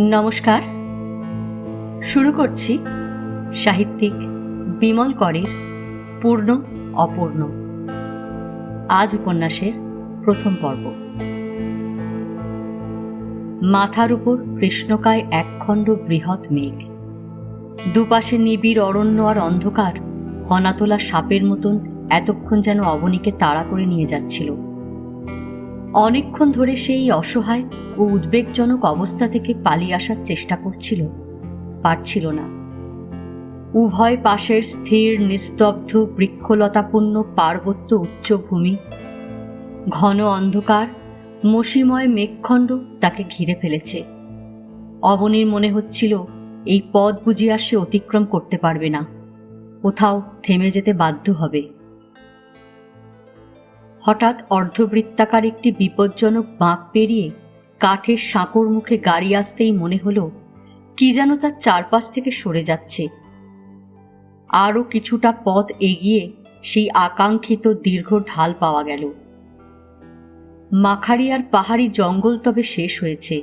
নমস্কার। শুরু করছি সাহিত্যিক বিমল করের পূর্ণ অপূর্ণ। আজ উপন্যাসের প্রথম পর্ব। মাথার উপর কৃষ্ণকায় একখণ্ড বৃহৎ মেঘ, দুপাশে নিবিড় অরণ্য আর অন্ধকার ফনাতোলা সাপের মতন এতক্ষণ যেন অবনীকে তাড়া করে নিয়ে যাচ্ছিল। অনেকক্ষণ ধরে সেই অসহায় ও উদ্বেগজনক অবস্থা থেকে পালিয়ে আসার চেষ্টা করছিল, পারছিল না। উভয় পাশের স্থির নিস্তব্ধ বৃক্ষলতাপূর্ণ পার্বত্য উচ্চভূমি, ঘন অন্ধকার, মসিময় মেঘখণ্ড তাকে ঘিরে ফেলেছে। অবনীর মনে হচ্ছিল এই পথ বুঝি আর সে অতিক্রম করতে পারবে না, কোথাও থেমে যেতে বাধ্য হবে। হঠাৎ অর্ধবৃত্তাকার একটি বিপজ্জনক বাঁক পেরিয়ে কাঠের সাঁকোর মুখে গাড়ি আসতেই মনে হলো কি যেন তার চারপাশ থেকে সরে যাচ্ছে। আরও কিছুটা পথ এগিয়ে সেই আকাঙ্ক্ষিত দীর্ঘ ঢাল পাওয়া গেল। মাখারি আর পাহাড়ি জঙ্গল তবে শেষ হয়েছে,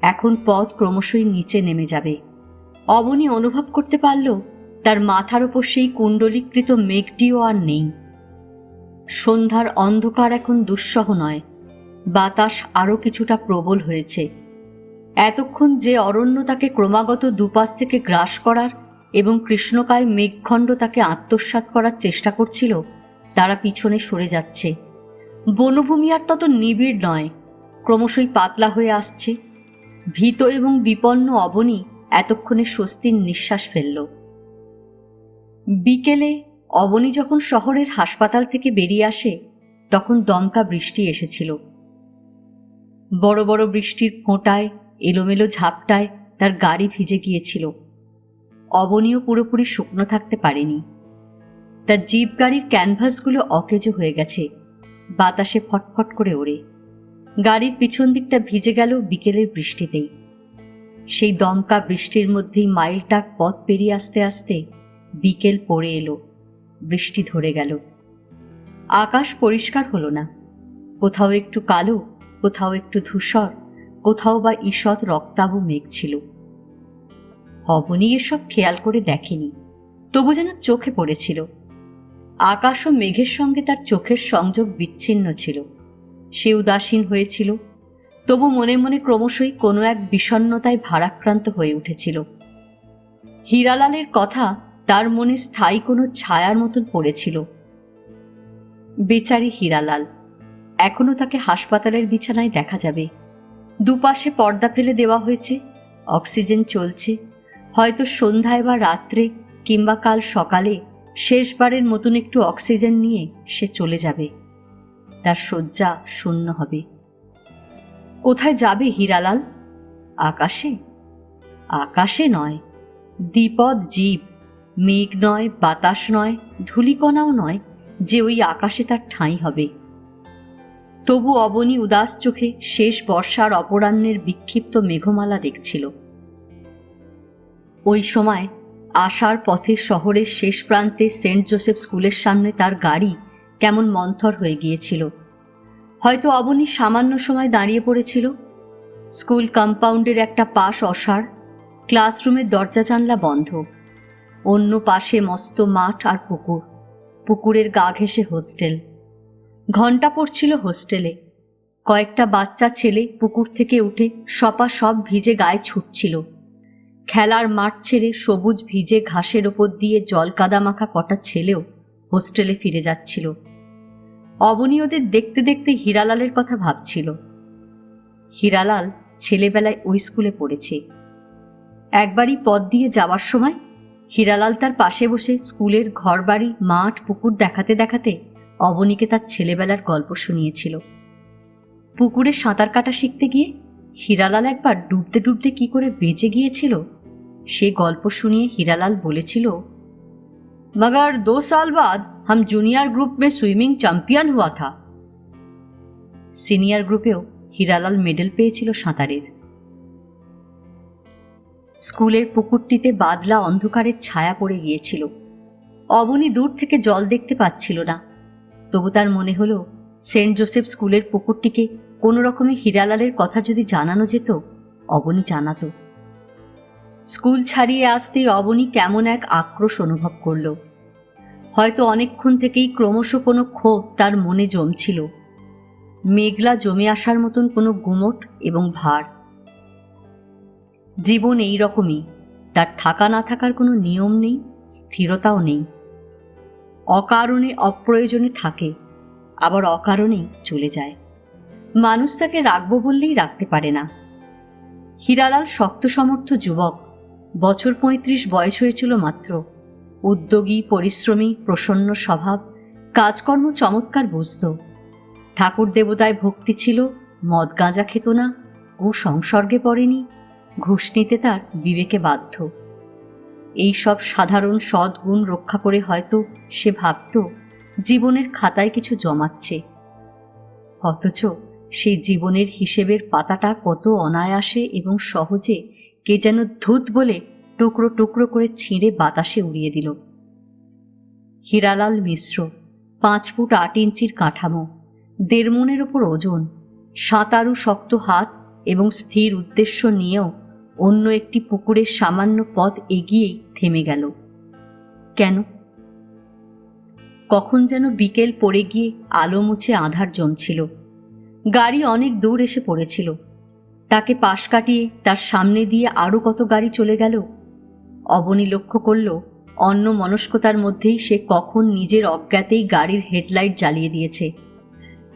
এখন পথ ক্রমশই নিচে নেমে যাবে। অবনী অনুভব করতে পারল তার মাথার ওপর সেই কুণ্ডলীকৃত মেঘটিও আর নেই। সন্ধ্যার অন্ধকার এখন দুঃসহ নয়, বাতাস আরও কিছুটা প্রবল হয়েছে। এতক্ষণ যে অরণ্য তাকে ক্রমাগত দুপাশ থেকে গ্রাস করার এবং কৃষ্ণকায় মেঘখণ্ড তাকে আত্মসাৎ করার চেষ্টা করছিল, তারা পিছনে সরে যাচ্ছে। বনভূমি আর তত নিবিড় নয়, ক্রমশই পাতলা হয়ে আসছে। ভীত এবং বিপন্ন অবনী এতক্ষণে স্বস্তির নিঃশ্বাস ফেলল। বিকেলে অবনী যখন শহরের হাসপাতাল থেকে বেরিয়ে আসে, তখন দমকা বৃষ্টি এসেছিল। বড় বড় বৃষ্টির ফোঁটায়, এলোমেলো ঝাপটায় তার গাড়ি ভিজে গিয়েছিল। অবনীও পুরোপুরি শুকনো থাকতে পারেনি। তার জিপ গাড়ির ক্যানভাসগুলো অকেজো হয়ে গেছে, বাতাসে ফটফট করে ওড়ে। গাড়ির পিছন দিকটা ভিজে গেল বিকেলের বৃষ্টিতেই। সেই দমকা বৃষ্টির মধ্যেই মাইলটাক পথ পেরিয়ে আসতে আসতে বিকেল পড়ে এলো, বৃষ্টি ধরে গেল। আকাশ পরিষ্কার হলো না, কোথাও একটু কালো, কোথাও একটু ধূসর, কোথাও বা ঈষৎ রক্তাভ মেঘ ছিল। অবনী এসব খেয়াল করে দেখেনি, তবু যেন চোখে পড়েছিল। আকাশ ও মেঘের সঙ্গে তার চোখের সংযোগ বিচ্ছিন্ন ছিল। সে উদাসীন হয়েছিল, তবু মনে মনে ক্রমশই কোনো এক বিষণ্ণতায় ভারাক্রান্ত হয়ে উঠেছিল। হীরালালের কথা তার মনে স্থায়ী কোনো ছায়ার মতন পড়েছিল। বেচারি হীরালাল, এখনো তাকে হাসপাতালের বিছানায় দেখা যাবে। দুপাশে পর্দা ফেলে দেওয়া হয়েছে, অক্সিজেন চলছে। হয়তো সন্ধ্যায় বা রাত্রে কিংবা কাল সকালে শেষবারের মতন একটু অক্সিজেন নিয়ে সে চলে যাবে। তার শয্যা শূন্য হবে। কোথায় যাবে হীরালাল? আকাশে? আকাশে নয়, দ্বিপদ জীব, মেঘ নয়, বাতাস নয়, ধূলিকণাও নয় যে ওই আকাশে তার ঠাঁই হবে। তবু অবনী উদাস চোখে শেষ বর্ষার অপরাহ্নের বিক্ষিপ্ত মেঘমালা দেখছিল। ওই সময় আসার পথে শহরের শেষ প্রান্তে সেন্ট জোসেফ স্কুলের সামনে তার গাড়ি কেমন মন্থর হয়ে গিয়েছিল। হয়তো অবনী সামান্য সময় দাঁড়িয়ে পড়েছিল। স্কুল কম্পাউন্ডের একটা পাশ অসাড়, ক্লাসরুমের দরজা জানলা বন্ধ। অন্য পাশে মস্ত মাঠ আর পুকুর, পুকুরের গা ঘেঁষে হোস্টেল। ঘণ্টা পড়ছিল হোস্টেলে। কয়েকটা বাচ্চা ছেলে পুকুর থেকে উঠে সপাসপ ভিজে গায়ে ছুটছিল। খেলার মাঠ ছেড়ে সবুজ ভিজে ঘাসের ওপর দিয়ে জল কাদামাখা কটা ছেলেও হোস্টেলে ফিরে যাচ্ছিল। অবনী ওদের দেখতে দেখতে হীরালালের কথা ভাবছিল। হীরালাল ছেলেবেলায় ওই স্কুলে পড়েছে। একবারই পথ দিয়ে যাওয়ার সময় হীরালাল তার পাশে বসে স্কুলের ঘরবাড়ি, মাঠ, পুকুর দেখাতে দেখাতে অবনীকে তার ছেলেবেলার গল্প শুনিয়েছিল। পুকুরে সাঁতার কাটা শিখতে গিয়ে হীরালাল একবার ডুবতে ডুবতে কি করে বেঁচে গিয়েছিল সে গল্প শুনিয়ে হীরালাল বলেছিল, মগর 2 साल बाद हम जूनियर ग्रुप में स्विमिंग चैंपियन हुआ था। সিনিয়র গ্রুপেও হীরালাল মেডেল পেয়েছিল সাঁতারের। স্কুলের পুকুরটিতে বাদলা অন্ধকারের ছায়া পড়ে গিয়েছিল। অবনী দূর থেকে জল দেখতে পাচ্ছিল না, তবু তার মনে হলো সেন্ট জোসেফ স্কুলের পুকুরটিকে কোনো রকমে হীরালালের কথা যদি জানানো যেত অবনী জানাতো। স্কুল ছাড়িয়ে আসতেই অবনী কেমন এক আক্রোশ অনুভব করল। হয়তো অনেকক্ষণ থেকেই ক্রমশ কোনো ক্ষোভ তার মনে জমছিল, মেঘলা জমে আসার মতন কোনো গুমট এবং ভার। জীবন এই রকমই, তার থাকা না থাকার কোনো নিয়ম নেই, স্থিরতাও নেই। অকারণে অপ্রয়োজনে থাকে, আবার অকারণেই চলে যায়। মানুষ তাকে রাখবো বললেই রাখতে পারে না। হীরালাল শক্ত সমর্থ যুবক, বছর ৩৫ বয়স হয়েছিল মাত্র। উদ্যোগী, পরিশ্রমী, প্রসন্ন স্বভাব, কাজকর্ম চমৎকার বুঝত। ঠাকুর দেবতায় ভক্তি ছিল, মদ গাঁজা খেত না, ও সংসর্গে পড়েনি, ঘুষ নিতে তার বিবেকে বাধ্য। এই সব সাধারণ সদ্গুণ রক্ষা করে হয়তো সে ভাবত জীবনের খাতায় কিছু জমাচ্ছে। অথচ সেই জীবনের হিসেবের পাতাটা কত অনায়াসে এবং সহজে কে যেন ধুত বলে টুকরো টুকরো করে ছিঁড়ে বাতাসে উড়িয়ে দিল। হীরালাল মিশ্র, 5 ফুট 8 ইঞ্চির কাঠামো, 1.5 মণের ওপর ওজন, সাঁতারু শক্ত হাত এবং স্থির উদ্দেশ্য নিয়েও অন্য একটি পুকুরের সামান্য পথ এগিয়েই থেমে গেল। কেন? কখন যেন বিকেল পড়ে গিয়ে আলো মুছে আঁধার জমছিল। গাড়ি অনেক দূর এসে পড়েছিল। তাকে পাশ কাটিয়ে তার সামনে দিয়ে আরও কত গাড়ি চলে গেল। অবনী লক্ষ্য করল অন্য মনস্কতার মধ্যেই সে কখন নিজের অজ্ঞাতেই গাড়ির হেডলাইট জ্বালিয়ে দিয়েছে।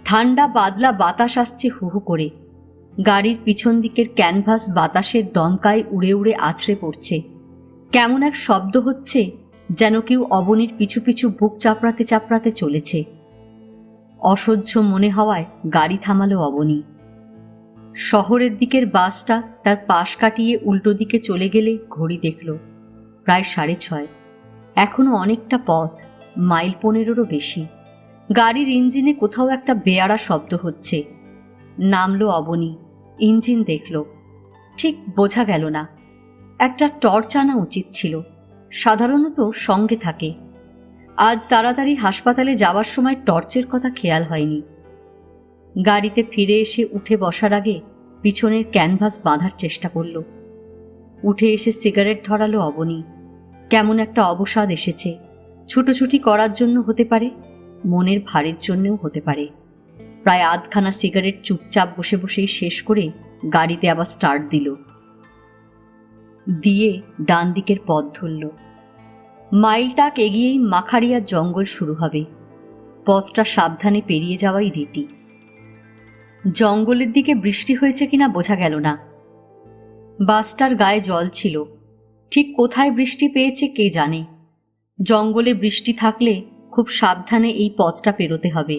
ঠান্ডা বাদলা বাতাস আসছে হু হু করে। গাড়ির পিছন দিকের ক্যানভাস বাতাসের দমকায় উড়ে উড়ে আছড়ে পড়ছে। কেমন এক শব্দ হচ্ছে, যেন কেউ অবনীর পিছু পিছু বুক চাপড়াতে চাপড়াতে চলেছে। অসহ্য মনে হওয়ায় গাড়ি থামালো অবনী। শহরের দিকের বাসটা তার পাশ কাটিয়ে উল্টো দিকে চলে গেলে ঘড়ি দেখল, প্রায় 6:30। এখনো অনেকটা পথ, মাইল 15-এরও বেশি। গাড়ির ইঞ্জিনে কোথাও একটা বেয়াড়া শব্দ হচ্ছে। নামলো অবনী, ইঞ্জিন দেখল। ঠিক বোঝা গেল না। একটা টর্চ আনা উচিত ছিল, সাধারণত সঙ্গে থাকে। আজ তাড়াতাড়ি হাসপাতালে যাওয়ার সময় টর্চের কথা খেয়াল হয়নি। গাড়িতে ফিরে এসে উঠে বসার আগে পিছনের ক্যানভাস বাঁধার চেষ্টা করল। উঠে এসে সিগারেট ধরালো অবনী। কেমন একটা অবসাদ এসেছে। ছুটোছুটি করার জন্য হতে পারে, মনের ভারের জন্যও হতে পারে। প্রায় আধখানা সিগারেট চুপচাপ বসে বসেই শেষ করে গাড়িতে আবার স্টার্ট দিল। দিয়ে ডান দিকের পথ ধরল। মাইলটাক এগিয়েই মাখারিয়ার জঙ্গল শুরু হবে। পথটা সাবধানে পেরিয়ে যাওয়াই রীতি। জঙ্গলের দিকে বৃষ্টি হয়েছে কিনা বোঝা গেল না। বাসটার গায়ে জল ছিল। ঠিক কোথায় বৃষ্টি পেয়েছে কে জানে। জঙ্গলে বৃষ্টি থাকলে খুব সাবধানে এই পথটা পেরোতে হবে।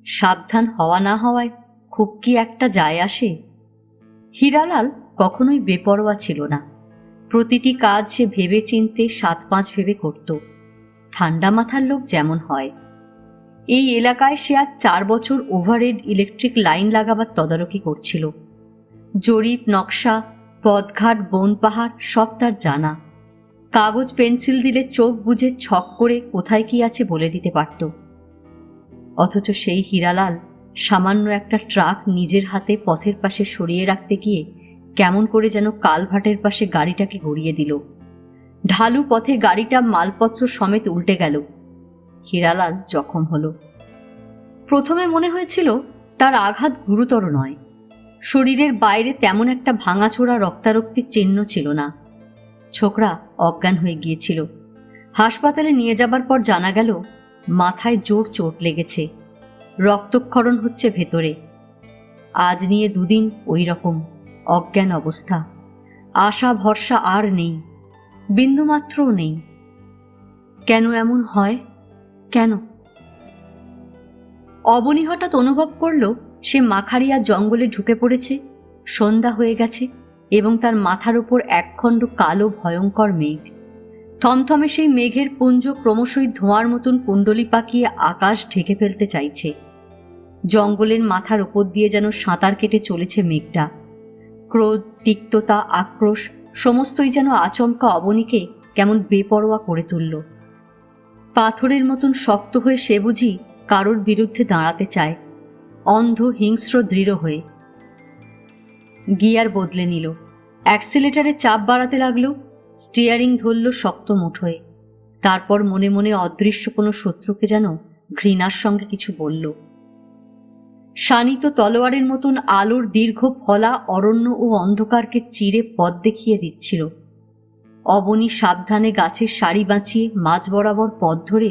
সাবধান হওয়া না হওয়ায় খুব কি একটা যায় আসে? হীরালাল কখনোই বেপরোয়া ছিল না। প্রতিটি কাজ সে ভেবে চিনতে 7-5 ভেবে করত। ঠান্ডা মাথার লোক যেমন হয়। এই এলাকায় সে আজ 4 বছর ওভারহেড ইলেকট্রিক লাইন লাগাবার তদারকি করছিল। জরিপ, নকশা, পথঘাট, বন পাহাড় সব তার জানা। কাগজ পেন্সিল দিলে চোখ বুজে ছক করে কোথায় কি আছে বলে দিতে পারত। অথচ সেই হীরালাল সামান্য একটা ট্রাক নিজের হাতে পথের পাশে সরিয়ে রাখতে গিয়ে কেমন করে যেন কালভার্টের পাশে গাড়িটাকে গড়িয়ে দিল। ঢালু পথে গাড়িটা মালপত্র সমেত উল্টে গেল। হীরালাল জখম হল। প্রথমে মনে হয়েছিল তার আঘাত গুরুতর নয়। শরীরের বাইরে তেমন একটা ভাঙাচোরা রক্তারক্তির চিহ্ন ছিল না। ছোকরা অজ্ঞান হয়ে গিয়েছিল। হাসপাতালে নিয়ে যাবার পর জানা গেল মাথায় জোর চোট লেগেছে, রক্তক্ষরণ হচ্ছে ভেতরে। আজ নিয়ে 2 দিন ওই রকম অজ্ঞান অবস্থা। আশা ভরসা আর নেই, বিন্দুমাত্রও নেই। কেন এমন হয়? কেন? অবনী হঠাৎ অনুভব করল সে মাখারিয়া জঙ্গলে ঢুকে পড়েছে। সন্ধ্যা হয়ে গেছে এবং তার মাথার উপর একখণ্ড কালো ভয়ঙ্কর মেঘ। থমথমে সেই মেঘের পুঞ্জ ক্রমশই ধোঁয়ার মতন কুণ্ডলি পাকিয়ে আকাশ ঢেকে ফেলতে চাইছে। জঙ্গলের মাথার ওপর দিয়ে যেন সাঁতার কেটে চলেছে মেঘটা। ক্রোধ, তিক্ততা, আক্রোশ সমস্তই যেন আচমকা অবনীকে কেমন বেপরোয়া করে তুলল। পাথরের মতন শক্ত হয়ে সে বুঝি কারোর বিরুদ্ধে দাঁড়াতে চায়, অন্ধ, হিংস্র, দৃঢ় হয়ে। গিয়ার বদলে নিল, অ্যাক্সিলেটারে চাপ বাড়াতে লাগলো, স্টিয়ারিং ধরল শক্ত মুঠোয়। তারপর মনে মনে অদৃশ্য কোনো শত্রুকে যেন ঘৃণার সঙ্গে কিছু বলল। শানিত তলোয়ারের মতন আলোর দীর্ঘ ফলা অরণ্য ও অন্ধকারকে চিরে পথ দেখিয়ে দিচ্ছিল। অবনী সাবধানে গাছের সারি বাঁচিয়ে মাঝ বরাবর পথ ধরে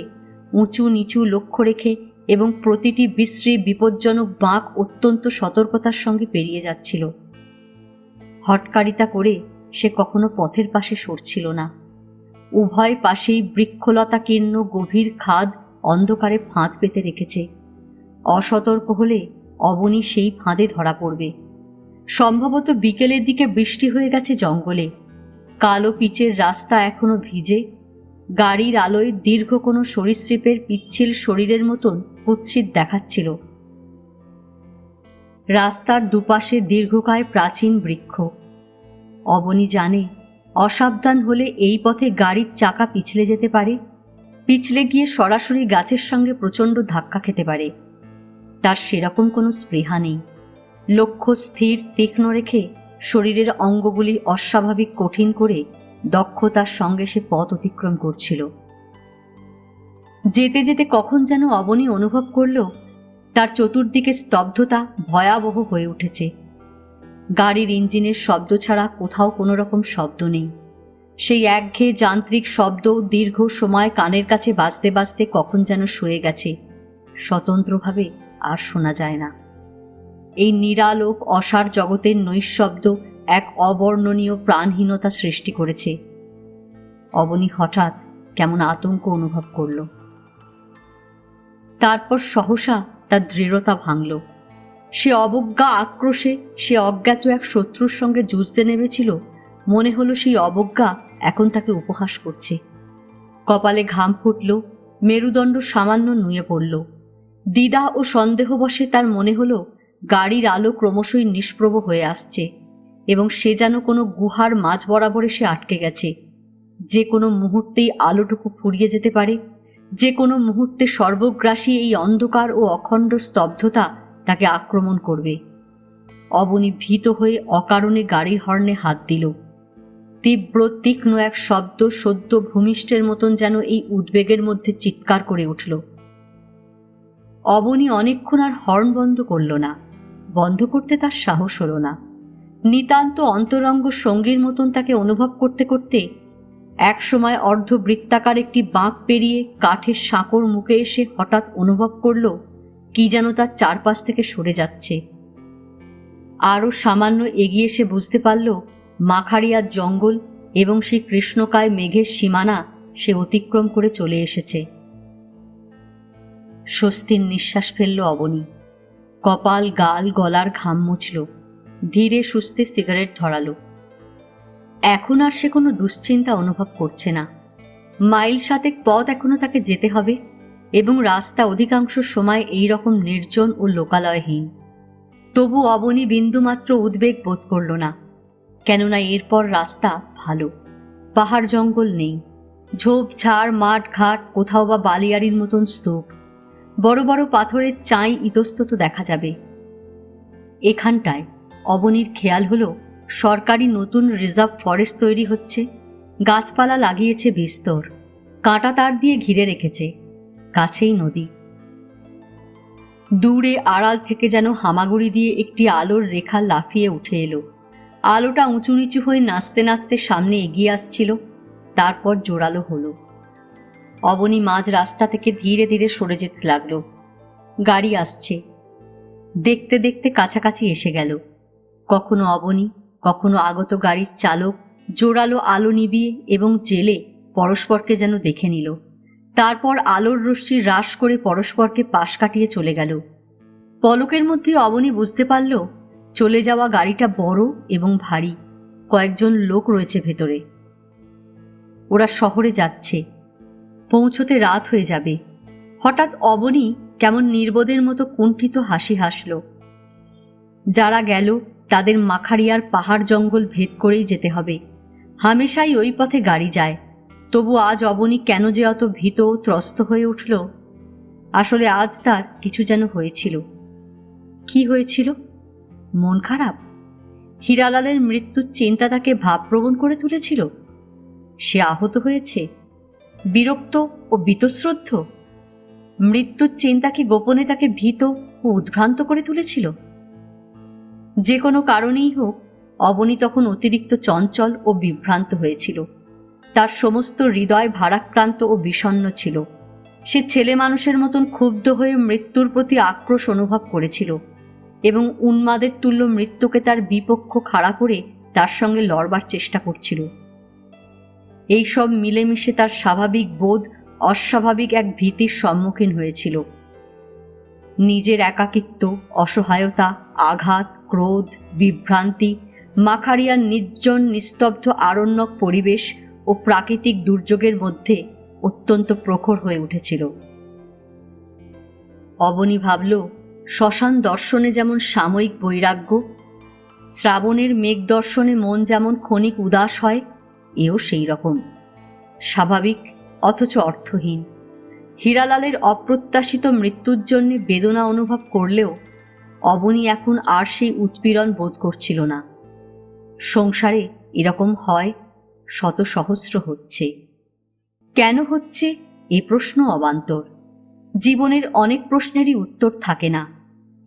উঁচু নিচু লক্ষ্য রেখে এবং প্রতিটি বিশ্রী বিপজ্জনক বাঁক অত্যন্ত সতর্কতার সঙ্গে পেরিয়ে যাচ্ছিল। হটকারিতা করে সে কখনো পথের পাশে সরছিল না। উভয় পাশেই বৃক্ষলতাকীর্ণ গভীর খাদ অন্ধকারে ফাঁদ পেতে রেখেছে। অসতর্ক হলে অবনী সেই ফাঁদে ধরা পড়বে। সম্ভবত বিকেলের দিকে বৃষ্টি হয়ে গেছে জঙ্গলে। কালো পিচের রাস্তা এখনো ভিজে। গাড়ির আলোয় দীর্ঘ কোনো সরীসৃপের পিচ্ছিল শরীরের মতন কুৎসিত দেখাচ্ছিল। রাস্তার দুপাশে দীর্ঘকায় প্রাচীন বৃক্ষ। অবনী জানে, অসাবধান হলে এই পথে গাড়ির চাকা পিছলে যেতে পারে, পিছলে গিয়ে সরাসরি গাছের সঙ্গে প্রচণ্ড ধাক্কা খেতে পারে। তার সেরকম কোনো স্পৃহা নেই। লক্ষ্য স্থির তীক্ষ্ণ রেখে শরীরের অঙ্গগুলি অস্বাভাবিক কঠিন করে দক্ষতার সঙ্গে সে পথ অতিক্রম করছিল। যেতে যেতে কখন যেন অবনী অনুভব করল তার চতুর্দিকে স্তব্ধতা ভয়াবহ হয়ে উঠেছে। গাড়ির ইঞ্জিনের শব্দ ছাড়া কোথাও কোনো রকম শব্দ নেই। সেই একঘেয়ে যান্ত্রিক শব্দ দীর্ঘ সময় কানের কাছে বাজতে বাজতে কখন যেন সয়ে গেছে, স্বতন্ত্রভাবে আর শোনা যায় না। এই নিরালোক অসার জগতের নৈঃশব্দ এক অবর্ণনীয় প্রাণহীনতা সৃষ্টি করেছে। অবনী হঠাৎ কেমন আতঙ্ক অনুভব করল। তারপর সহসা তার দৃঢ়তা ভাঙল। সে অবজ্ঞা আক্রোশে সে অজ্ঞাত এক শত্রুর সঙ্গে যুঝতে নেমেছিল। মনে হলো সেই অবজ্ঞা এখন তাকে উপহাস করছে। কপালে ঘাম ফুটল, মেরুদণ্ড সামান্য নুয়ে পড়ল। দ্বিধা ও সন্দেহবশে তার মনে হলো গাড়ির আলো ক্রমশই নিষ্প্রভ হয়ে আসছে এবং সে যেন কোনো গুহার মাঝ বরাবর এসে আটকে গেছে। যে কোনো মুহূর্তেই আলোটুকু ফুরিয়ে যেতে পারে, যে কোনো মুহূর্তে সর্বগ্রাসী এই অন্ধকার ও অখণ্ড স্তব্ধতা তাকে আক্রমণ করবে। অবনী ভীত হয়ে অকারণে গাড়ির হর্নে হাত দিল। তীব্র তীক্ষ্ণ এক শব্দ সদ্য ভূমিষ্ঠের মতন যেন এই উদ্বেগের মধ্যে চিৎকার করে উঠল। অবনী অনেকক্ষণ আর হর্ন বন্ধ করল না। বন্ধ করতে তার সাহস হল না। নিতান্ত অন্তরঙ্গ সঙ্গীর মতন তাকে অনুভব করতে করতে একসময় অর্ধবৃত্তাকার একটি বাঁক পেরিয়ে কাঠের সাঁকোর মুখে এসে হঠাৎ অনুভব করল কি যেন তার চারপাশ থেকে সরে যাচ্ছে। আরও সামান্য এগিয়ে সে বুঝতে পারল মাখারিয়ার জঙ্গল এবং সেই কৃষ্ণকায় মেঘের সীমানা সে অতিক্রম করে চলে এসেছে। স্বস্তির নিঃশ্বাস ফেলল অবনী। কপাল গাল গলার ঘাম মুছল। ধীরে সুস্থে সিগারেট ধরালো। এখন আর সে কোনো দুশ্চিন্তা অনুভব করছে না। মাইল 7 পথ এখনো তাকে যেতে হবে এবং রাস্তা অধিকাংশ সময় এই রকম নির্জন ও লোকালয়হীন। তবু অবনী বিন্দুমাত্র উদ্বেগ বোধ করল না, কেননা এরপর রাস্তা ভালো। পাহাড় জঙ্গল নেই, ঝোপঝাড় মাঠ ঘাট, কোথাও বা বালিয়াড়ির মতন স্তূপ, বড় বড় পাথরের চাই ইতস্তত দেখা যাবে। এখানটায় অবনীর খেয়াল হলো সরকারি নতুন রিজার্ভ ফরেস্ট তৈরি হচ্ছে। গাছপালা লাগিয়েছে বিস্তর, কাঁটা তার দিয়ে ঘিরে রেখেছে। কাছেই নদী। দূরে আড়াল থেকে যেন হামাগুড়ি দিয়ে একটি আলোর রেখা লাফিয়ে উঠে এলো। আলোটা উঁচু নিচু হয়ে নাচতে নাচতে সামনে এগিয়ে আসছিল, তারপর জোরালো হলো। অবনী মাঝ রাস্তা থেকে ধীরে ধীরে সরে যেতে লাগলো। গাড়ি আসছে। দেখতে দেখতে কাছাকাছি এসে গেল। কখনো অবনী, কখনো আগত গাড়ির চালক জোরালো আলো নিভিয়ে এবং জেলে পরস্পরকে যেন দেখে নিল। তারপর আলোর রশ্মি হ্রাস করে পরস্পরকে পাশ কাটিয়ে চলে গেল। পলকের মধ্যে অবনী বুঝতে পারল চলে যাওয়া গাড়িটা বড় এবং ভারী। কয়েকজন লোক রয়েছে ভেতরে। ওরা শহরে যাচ্ছে। পৌঁছতে রাত হয়ে যাবে। হঠাৎ অবনী কেমন নির্বোধের মতো কুণ্ঠিত হাসি হাসল। যারা গেল তাদের মাখারিয়ার পাহাড় জঙ্গল ভেদ করেই যেতে হবে। হামেশাই ওই পথে গাড়ি যায়। তবু আজ অবনী কেন যে অত ভীত ও ত্রস্ত হয়ে উঠল? আসলে আজ তার কিছু যেন হয়েছিল। কি হয়েছিল? মন খারাপ? হীরালালের মৃত্যুর চিন্তা তাকে ভাবপ্রবণ করে তুলেছিল? সে আহত হয়েছে, বিরক্ত ও বীতশ্রদ্ধ? মৃত্যুর চিন্তা কি গোপনে তাকে ভীত ও উদ্ভ্রান্ত করে তুলেছিল? যে কোনো কারণেই হোক, অবনী তখন অতিরিক্ত চঞ্চল ও বিভ্রান্ত হয়েছিল। তার সমস্ত হৃদয় ভারাক্রান্ত ও বিষণ্ণ ছিল। সে ছেলে মানুষের মতন ক্ষুব্ধ হয়ে মৃত্যুর প্রতি আক্রোশ অনুভব করেছিল এবং উন্মাদের তুল্য মৃত্যুকে তার বিপক্ষ খাড়া করে তার সঙ্গে লড়বার চেষ্টা করছিল। এইসব মিলেমিশে তার স্বাভাবিক বোধ অস্বাভাবিক এক ভীতির সম্মুখীন হয়েছিল। নিজের একাকিত্ব, অসহায়তা, আঘাত, ক্রোধ, বিভ্রান্তি, মাখারিয়ার নির্জন নিস্তব্ধ আরণ্যক পরিবেশ ও প্রাকৃতিক দুর্যোগের মধ্যে অত্যন্ত প্রখর হয়ে উঠেছিল। অবনী ভাবল, শ্মশান দর্শনে যেমন সাময়িক বৈরাগ্য, শ্রাবণের মেঘ দর্শনে মন যেমন ক্ষণিক উদাস হয়, এও সেই রকম স্বাভাবিক অথচ অর্থহীন। হীরালালের অপ্রত্যাশিত মৃত্যুর জন্য বেদনা অনুভব করলেও অবনী এখন আর সেই উৎপীড়ন বোধ করছিল না। সংসারে এরকম হয়, শত সহস্র হচ্ছে। কেন হচ্ছে এ প্রশ্ন অবান্তর। জীবনের অনেক প্রশ্নেরই উত্তর থাকে না।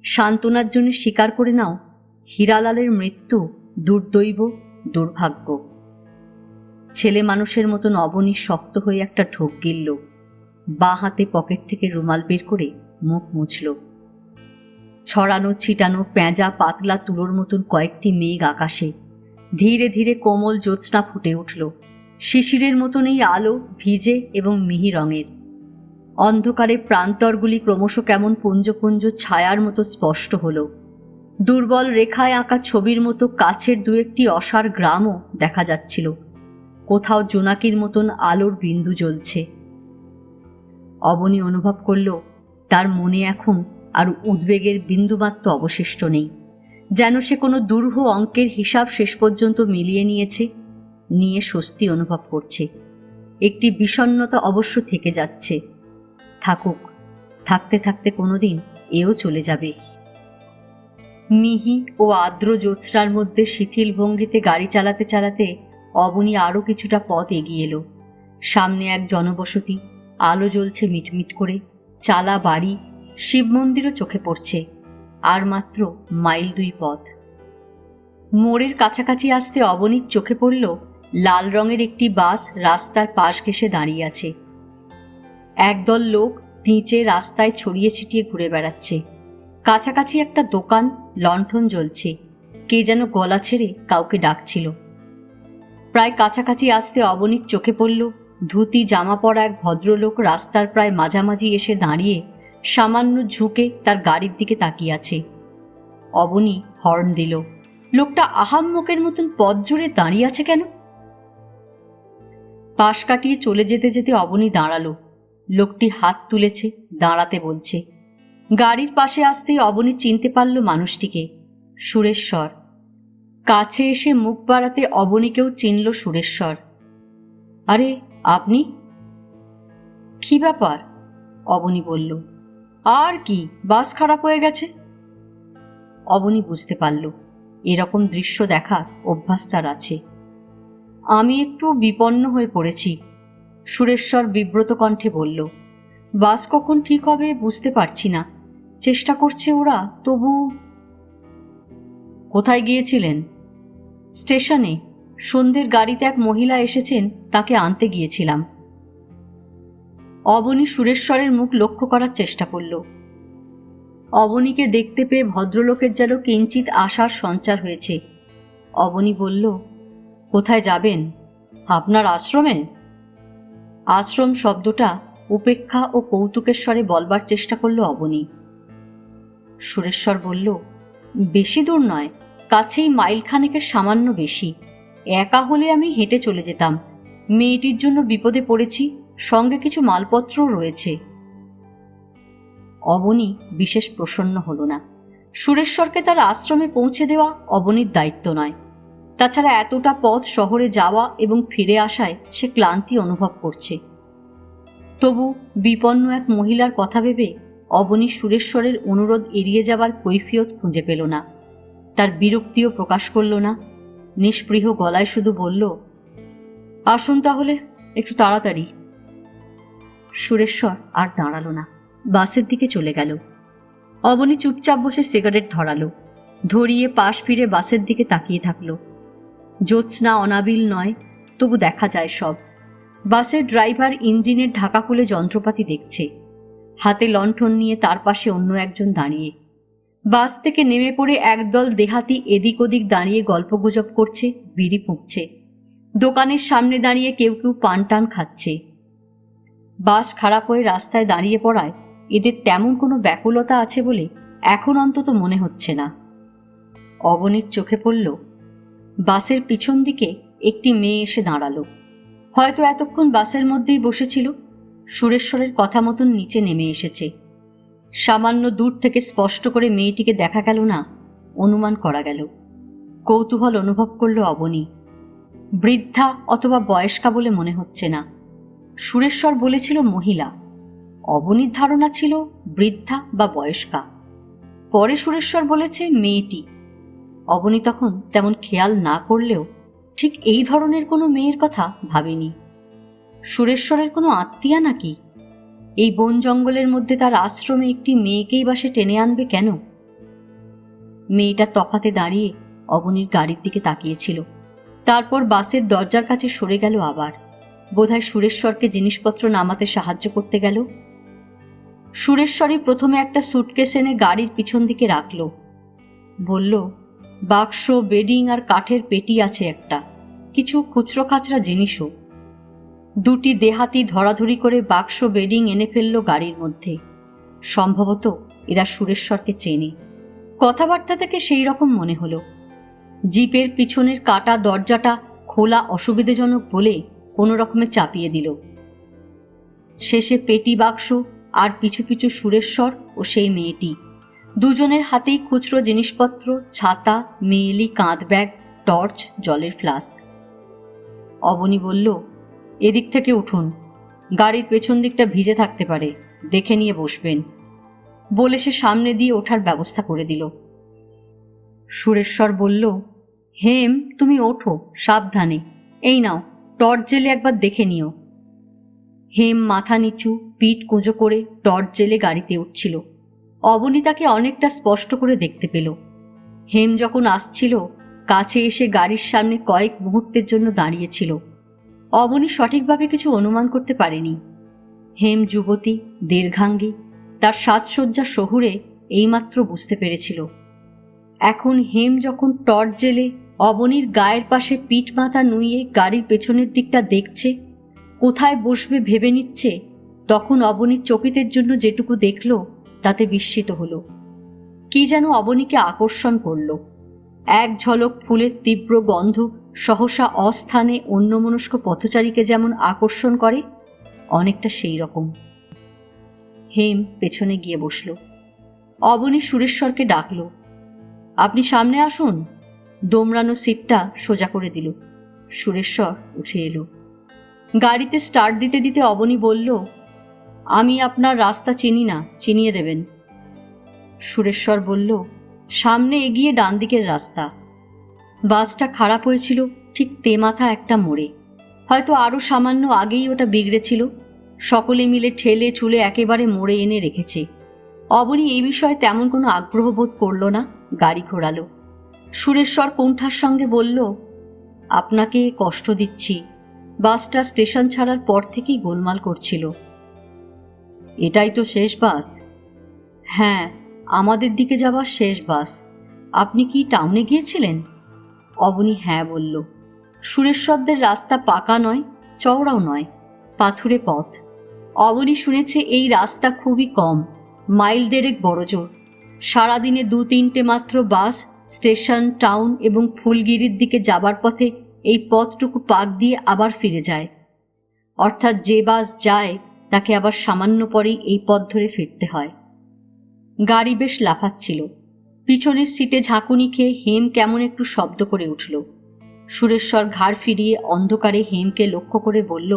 সান্ত্বনার জন্য স্বীকার করে নাও, হীরালালের মৃত্যু দুর্দৈব, দুর্ভাগ্য। ছেলে মানুষের মতন অবনী শক্ত হয়ে একটা ঢোক গিলল। বাঁ হাতে পকেট থেকে রুমাল বের করে মুখ মুছল। ছড়ানো ছিটানো পেঁজা পাতলা তুলোর মতন কয়েকটি মেঘ আকাশে। ধীরে ধীরে কোমল জ্যোৎস্না ফুটে উঠল। শিশিরের মতন এই আলো ভিজে এবং মিহি রঙের। অন্ধকারে প্রান্তরগুলি ক্রমশ কেমন পুঞ্জ পুঞ্জ ছায়ার মতো স্পষ্ট হল। দুর্বল রেখায় আঁকা ছবির মতো কাছের দু একটি অসার গ্রামও দেখা যাচ্ছিল। কোথাও জোনাকির মতন আলোর বিন্দু জ্বলছে। অবনী অনুভব করল, তার মনে এখন আর উদ্বেগের বিন্দুমাত্র অবশিষ্ট নেই। যেন সে কোনো দুরূহ অঙ্কের হিসাব শেষ পর্যন্ত মিলিয়ে নিয়ে স্বস্তি অনুভব করছে। একটি বিষণ্ণতা অবশ্য থেকে যাচ্ছে। থাকুক, থাকতে থাকতে কোনোদিন এও চলে যাবে। মিহি ও আর্দ্র জ্যোৎস্নার মধ্যে শিথিল ভঙ্গিতে গাড়ি চালাতে চালাতে অবনী আরও কিছুটা পথ এগিয়ে এলো। সামনে এক জনবসতি, আলো জ্বলছে মিটমিট করে, চালা বাড়ি, শিব মন্দিরও চোখে পড়ছে। আর মাত্র মাইল 2 পথ। মোড়ের কাছাকাছি আসতে অবনীর চোখে পড়ল লাল রঙের একটি বাস রাস্তার পাশ ঘেঁষে দাঁড়িয়ে আছে। একদল লোক নিচে রাস্তায় ছড়িয়ে ছিটিয়ে ঘুরে বেড়াচ্ছে। কাছাকাছি একটা দোকান, লণ্ঠন জ্বলছে। কে যেন গলা ছেড়ে কাউকে ডাকছিল। প্রায় কাছাকাছি আসতে অবনীর চোখে পড়ল ধুতি জামা পরা এক ভদ্রলোক রাস্তার প্রায় মাঝামাঝি এসে দাঁড়িয়ে সামান্য ঝুঁকে তার গাড়ির দিকে তাকিয়ে আছে। অবনী হর্ন দিল। লোকটা আহাম্মকের মতন পথ জুড়ে দাঁড়িয়ে আছে কেন? পাশ কাটিয়ে চলে যেতে যেতে অবনী দাঁড়ালো। লোকটি হাত তুলেছে, দাঁড়াতে বলছে। গাড়ির পাশে আসতেই অবনী চিনতে পারল মানুষটিকে, সুরেশ্বর। কাছে এসে মুখ বাড়াতে অবনীকেও চিনল সুরেশ্বর। আরে আপনি? কি ব্যাপার? অবনী বলল। আর কি, বাস খারাপ হয়ে গেছে। অবনী বুঝতে পারল এরকম দৃশ্য দেখার অভ্যাস তার আছে। আমি একটু বিপন্ন হয়ে পড়েছি, সুরেশ্বর বিব্রত কণ্ঠে বলল। বাস কখন ঠিক হবে বুঝতে পারছি না। চেষ্টা করছে ওরা, তবু। কোথায় গিয়েছিলেন? স্টেশনে। সন্ধ্যের গাড়িতে এক মহিলা এসেছেন, তাকে আনতে গিয়েছিলাম। অবনী সুরেশ্বরের মুখ লক্ষ্য করার চেষ্টা করল। অবনীকে দেখতে পেয়ে ভদ্রলোকের যেন কিঞ্চিত আশার সঞ্চার হয়েছে। অবনী বলল, কোথায় যাবেন? আপনার আশ্রমে? আশ্রম শব্দটা উপেক্ষা ও কৌতুকের স্বরে বলবার চেষ্টা করল অবনী। সুরেশ্বর বলল, বেশি দূর নয়, কাছেই মাইলখানেকের সামান্য বেশি। একা হলে আমি হেঁটে চলে যেতাম। মেয়েটির জন্য বিপদে পড়েছি, সঙ্গে কিছু মালপত্রও রয়েছে। অবনী বিশেষ প্রসন্ন হল না। সুরেশ্বরকে তার আশ্রমে পৌঁছে দেওয়া অবনীর দায়িত্ব নয়। তাছাড়া এতটা পথ শহরে যাওয়া এবং ফিরে আসায় সে ক্লান্তি অনুভব করছে। তবু বিপন্ন এক মহিলার কথা ভেবে অবনী সুরেশ্বরের অনুরোধ এড়িয়ে যাবার কৈফিয়ত খুঁজে পেল না। তার বিরক্তিও প্রকাশ করল না, নিষ্পৃহ গলায় শুধু বলল, আসুন তাহলে, একটু তাড়াতাড়ি। সুরেশ্বর আর দাঁড়ালো না, বাসের দিকে চলে গেল। অবনী চুপচাপ বসে সিগারেট ধরালো, ধরিয়ে পাশ ফিরে বাসের দিকে তাকিয়ে থাকল। জ্যোৎস্না অনাবিল নয়, তবু দেখা যায় সব। বাসের ড্রাইভার ইঞ্জিনের ঢাকা খুলে যন্ত্রপাতি দেখছে। হাতে লণ্ঠন নিয়ে তার পাশে অন্য একজন দাঁড়িয়ে। বাস থেকে নেমে পড়ে একদল দেহাতি এদিক ওদিক দাঁড়িয়ে গল্পগুজব করছে, বিড়ি ফুঁকছে। দোকানের সামনে দাঁড়িয়ে কেউ কেউ পান টান খাচ্ছে। বাস খারাপ হয়ে রাস্তায় দাঁড়িয়ে পড়ায় এদের তেমন কোনো ব্যাকুলতা আছে বলে এখন অন্তত মনে হচ্ছে না। অবনীর চোখে পড়ল, বাসের পিছন দিকে একটি মেয়ে এসে দাঁড়ালো। হয়তো এতক্ষণ বাসের মধ্যেই বসেছিল, সুরেশ্বরের কথা মতন নিচে নেমে এসেছে। সামান্য দূর থেকে স্পষ্ট করে মেয়েটিকে দেখা গেল না, অনুমান করা গেল। কৌতূহল অনুভব করল অবনী। বৃদ্ধা অথবা বয়স্কা বলে মনে হচ্ছে না। সুরেশ্বর বলেছিল মহিলা, অবনীর ধারণা ছিল বৃদ্ধা বা বয়স্কা। পরে সুরেশ্বর বলেছে মেয়েটি। অবনী তখন তেমন খেয়াল না করলেও ঠিক এই ধরনের কোনো মেয়ের কথা ভাবেনি। সুরেশ্বরের কোনো আত্মীয়া নাকি? এই বন জঙ্গলের মধ্যে তার আশ্রমে একটি মেয়েকেই বা সে টেনে আনবে কেন? মেয়েটা তফাতে দাঁড়িয়ে অবনীর গাড়ির দিকে তাকিয়েছিল, তারপর বাসের দরজার কাছে সরে গেল আবার। বোধহয় সুরেশ্বরকে জিনিসপত্র নামাতে সাহায্য করতে গেল। সুরেশ্বরই প্রথমে একটা সুটকেস এনে গাড়ির পিছন দিকে রাখল। বলল, বাক্স, বেডিং আর কাঠের পেটি আছে একটা, কিছু খুচরো খাচরা জিনিসও। দুটি দেহাতি ধরাধরি করে বাক্স বেডিং এনে ফেলল গাড়ির মধ্যে। সম্ভবত এরা সুরেশ্বরকে চেনে। কথাবার্তা থেকে সেই রকম মনে হলো। জিপের পিছনের কাটা দরজাটা খোলা অসুবিধাজনক বলে কোনো রকমে চাপিয়ে দিল। শেষে পেটি বাক্স আর পিছু পিছু সুরেশ্বর ও সেই মেয়েটি। দুজনের হাতেই খুচরো জিনিসপত্র, ছাতা, মেয়েলি কাঁধ ব্যাগ, টর্চ, জলের ফ্লাস্ক। অবনী বলল, এদিক থেকে উঠুন, গাড়ির পেছন দিকটা ভিজে থাকতে পারে, দেখে নিয়ে বসবেন। বলে সে সামনে দিয়ে ওঠার ব্যবস্থা করে দিল। সুরেশ্বর বলল, হেম, তুমি ওঠো সাবধানে, এই নাও টর্চ জেলে একবার দেখে নিও। হেম মাথা নিচু, পিঠ কুঁজো করে টর্চ জেলে গাড়িতে উঠছিল। অবনী তাকে অনেকটা স্পষ্ট করে দেখতে পেল। হেম যখন আসছিল, কাছে এসে গাড়ির সামনে কয়েক মুহূর্তের জন্য দাঁড়িয়েছিল। অবনী সঠিকভাবে কিছু অনুমান করতে পারেনি। হেম যুবতী, দীর্ঘাঙ্গী, তার সাজসজ্জা শহুরে এইমাত্র বুঝতে পেরেছিল। এখন হেম যখন টর্চ জেলে অবনীর গায়ের পাশে পিঠ মাথা নুইয়ে গাড়ির পেছনের দিকটা দেখছে, কোথায় বসবে ভেবে নিচ্ছে, তখন অবনীর চকিতের জন্য যেটুকু দেখল তাতে বিস্মিত হলো। কি যেন অবনীকে আকর্ষণ করল। এক ঝলক ফুলের তীব্র গন্ধ সহসা অস্থানে অন্যমনস্ক পথচারীকে যেমন আকর্ষণ করে, অনেকটা সেই রকম। হেম পেছনে গিয়ে বসল। অবনী সুরেশ্বরকে ডাকল, আপনি সামনে আসুন। দোমড়ানো সিটটা সোজা করে দিল। সুরেশ্বর উঠে এলো। গাড়িতে স্টার্ট দিতে দিতে অবনী বলল, আমি আপনার রাস্তা চিনি না, চিনিয়ে দেবেন। সুরেশ্বর বলল, সামনে এগিয়ে ডান দিকের রাস্তা। বাসটা খারাপ হয়েছিল ঠিক তেমাথা একটা মোড়ে। হয়তো আরও সামান্য আগেই ওটা বিগড়েছিল। সকলে মিলে ঠেলে ঠুলে একেবারে মোড়ে এনে রেখেছে। অবনী এই বিষয়ে তেমন কোনো আগ্রহ বোধ করল না, গাড়ি ঘোরালো। সুরেশ্বর কোণ্ঠার সঙ্গে বলল, আপনাকে কষ্ট দিচ্ছি, বাসটা স্টেশন ছাড়ার পর থেকেই গোলমাল করছিল। এটাই তো শেষ বাস? হ্যাঁ, আমাদের দিকে যাবার শেষ বাস। আপনি কি টাউনে গিয়েছিলেন? অবনী হ্যাঁ বলল। সুরেশ্বরদের রাস্তা পাকা নয়, চওড়াও নয়, পাথুরে পথ। অবনী শুনেছে এই রাস্তা খুবই কম, মাইল দেড়েক বড়জোর। সারাদিনে 2-3টে মাত্র বাস স্টেশন, টাউন এবং ফুলগিরির দিকে যাবার পথে এই পথটুকু পাক দিয়ে আবার ফিরে যায়। অর্থাৎ যে বাস যায় তাকে আবার সামান্য পরেই এই পথ ধরে ফিরতে হয়। গাড়ি বেশ লাফাচ্ছিল। পিছনের সিটে ঝাঁকুনি খেয়ে হেম কেমন একটু শব্দ করে উঠল। সুরেশ্বর ঘাড় ফিরিয়ে অন্ধকারে হেমকে লক্ষ্য করে বলল,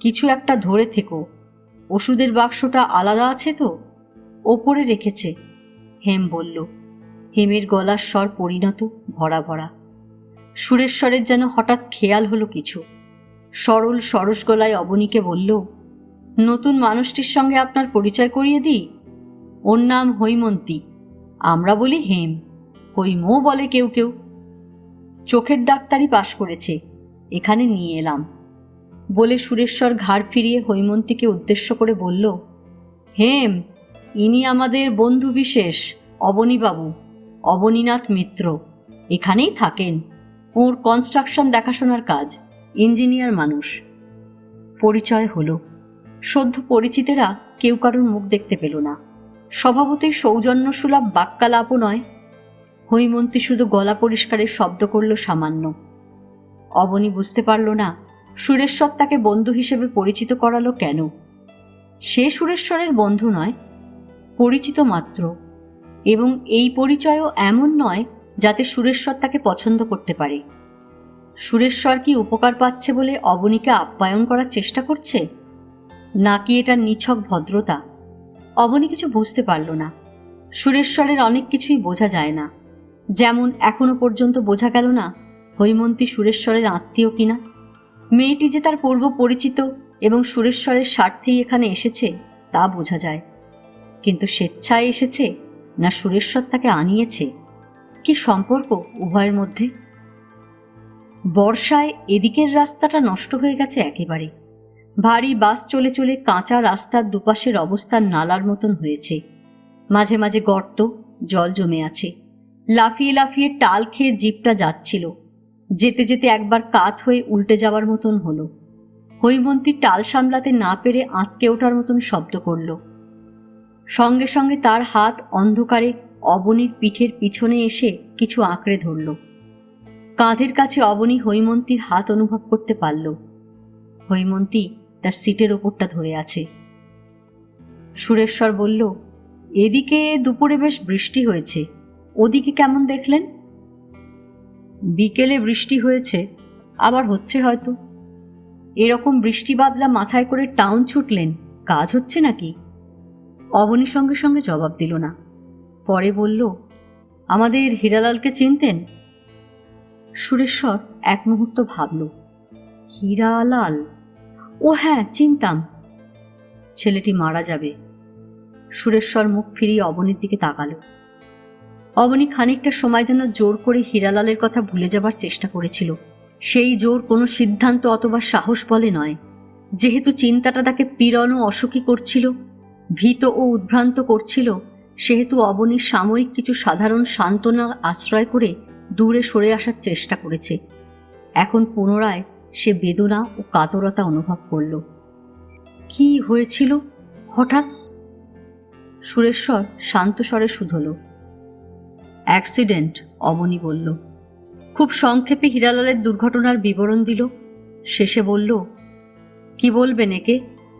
কিছু একটা ধরে থেকো। ওষুধের বাক্সটা আলাদা আছে তো? ওপরে রেখেছে, হেম বলল। হেমের গলার স্বর পরিণত, ভরা ভরা। সুরেশ্বরের যেন হঠাৎ খেয়াল হলো কিছু। সরল সরস গলায় অবনীকে বলল, নতুন মানুষটির সঙ্গে আপনার পরিচয় করিয়ে দিই। ওর নাম হৈমন্তী, আমরা বলি হেম, হৈমও বলে কেউ কেউ। চোখের ডাক্তারি পাশ করেছে, এখানে নিয়ে এলাম বলে সুরেশ্বর ঘাড় ফিরিয়ে হৈমন্তীকে উদ্দেশ্য করে বলল, হেম, ইনি আমাদের বন্ধু বিশেষ অবনীবাবু, অবনীনাথ মিত্র। এখানেই থাকেন, ওর কনস্ট্রাকশন দেখাশোনার কাজ, ইঞ্জিনিয়ার মানুষ। পরিচয় হলো। সদ্য পরিচিতেরা কেউ কারোর মুখ দেখতে পেল না। স্বভাবতই সৌজন্যসুলভ বাক্যালাপও নয়। হৈমন্তী শুধু গলা পরিষ্কারের শব্দ করল সামান্য। অবনী বুঝতে পারল না সুরেশ্বর তাকে বন্ধু হিসেবে পরিচিত করালো কেন। সে সুরেশ্বরের বন্ধু নয়, পরিচিত মাত্র, এবং এই পরিচয়ও এমন নয় যাতে সুরেশ্বর তাকে পছন্দ করতে পারে। সুরেশ্বর কি উপকার পাচ্ছে বলে অবনীকে আপ্যায়ন করার চেষ্টা করছে, নাকি এটা নিছক ভদ্রতা? অবনী কিছু বুঝতে পারল না। সুরেশ্বরের অনেক কিছুই বোঝা যায় না, যেমন এখনো পর্যন্ত বোঝা গেল না হৈমন্তী সুরেশ্বরের আত্মীয় কিনা। মেয়েটি যে তার পূর্ব পরিচিত এবং সুরেশ্বরের স্বার্থেই এখানে এসেছে তা বোঝা যায়, কিন্তু স্বেচ্ছায় এসেছে না সুরেশ্বর তাকে আনিয়েছে? কি সম্পর্ক উভয়ের মধ্যে? বর্ষায় এদিকের রাস্তাটা নষ্ট হয়ে গেছে একেবারে। ভারী বাস চলে চলে কাঁচা রাস্তার দুপাশের অবস্থান নালার মতন হয়েছে। মাঝে মাঝে গর্ত, জল জমে আছে। লাফিয়ে লাফিয়ে টাল খেয়ে জিপটা যাচ্ছিল। যেতে যেতে একবার কাত হয়ে উল্টে যাওয়ার মতন হলো। হৈমন্তী টাল সামলাতে না পেরে আঁতকে ওঠার মতন শব্দ করল। সঙ্গে সঙ্গে তার হাত অন্ধকারে অবনীর পিঠের পিছনে এসে কিছু আঁকড়ে ধরল। কাঁধের কাছে অবনী হৈমন্তীর হাত অনুভব করতে পারল। হৈমন্তী তার সিটের ওপরটা ধরে আছে। সুরেশ্বর বলল, এদিকে দুপুরে বেশ বৃষ্টি হয়েছে, ওদিকে কেমন দেখলেন? বিকেলে বৃষ্টি হয়েছে, আবার হচ্ছে হয়তো। এরকম বৃষ্টি বাদলা মাথায় করে টাউন ছুটলেন, কাজ হচ্ছে নাকি? অবনী সঙ্গে সঙ্গে জবাব দিল না। পরে বলল, আমাদের হীরালালকে চিনতেন? সুরেশ্বর এক মুহূর্ত ভাবল, হীরালাল? ও হ্যাঁ, চিনতাম। ছেলেটি মারা যাবে। সুরেশ্বর মুখ ফিরিয়ে অবনীর দিকে তাকালো। অবনী খানিকটা সময় যেন জোর করে হীরালালের কথা ভুলে যাবার চেষ্টা করেছিল। সেই জোর কোনো সিদ্ধান্ত অথবা সাহস বলে নয়। যেহেতু চিন্তাটা তাকে পীড়ন ও অসুখী করছিল, ভীত ও উদ্ভ্রান্ত করছিল, সেহেতু অবনীর সাময়িক কিছু সাধারণ সান্ত্বনা আশ্রয় করে দূরে সরে আসার চেষ্টা করেছে। এখন পুনরায় সে বেদনা ও কাতরতা অনুভব করল। কি হয়েছিল হঠাৎ? সুরেশ্বর শান্ত স্বরে শুধল, অ্যাক্সিডেন্ট। অবনী বলল। খুব সংক্ষেপে হীরালালের দুর্ঘটনার বিবরণ দিল। শেষে বলল, কি বলবেন একে?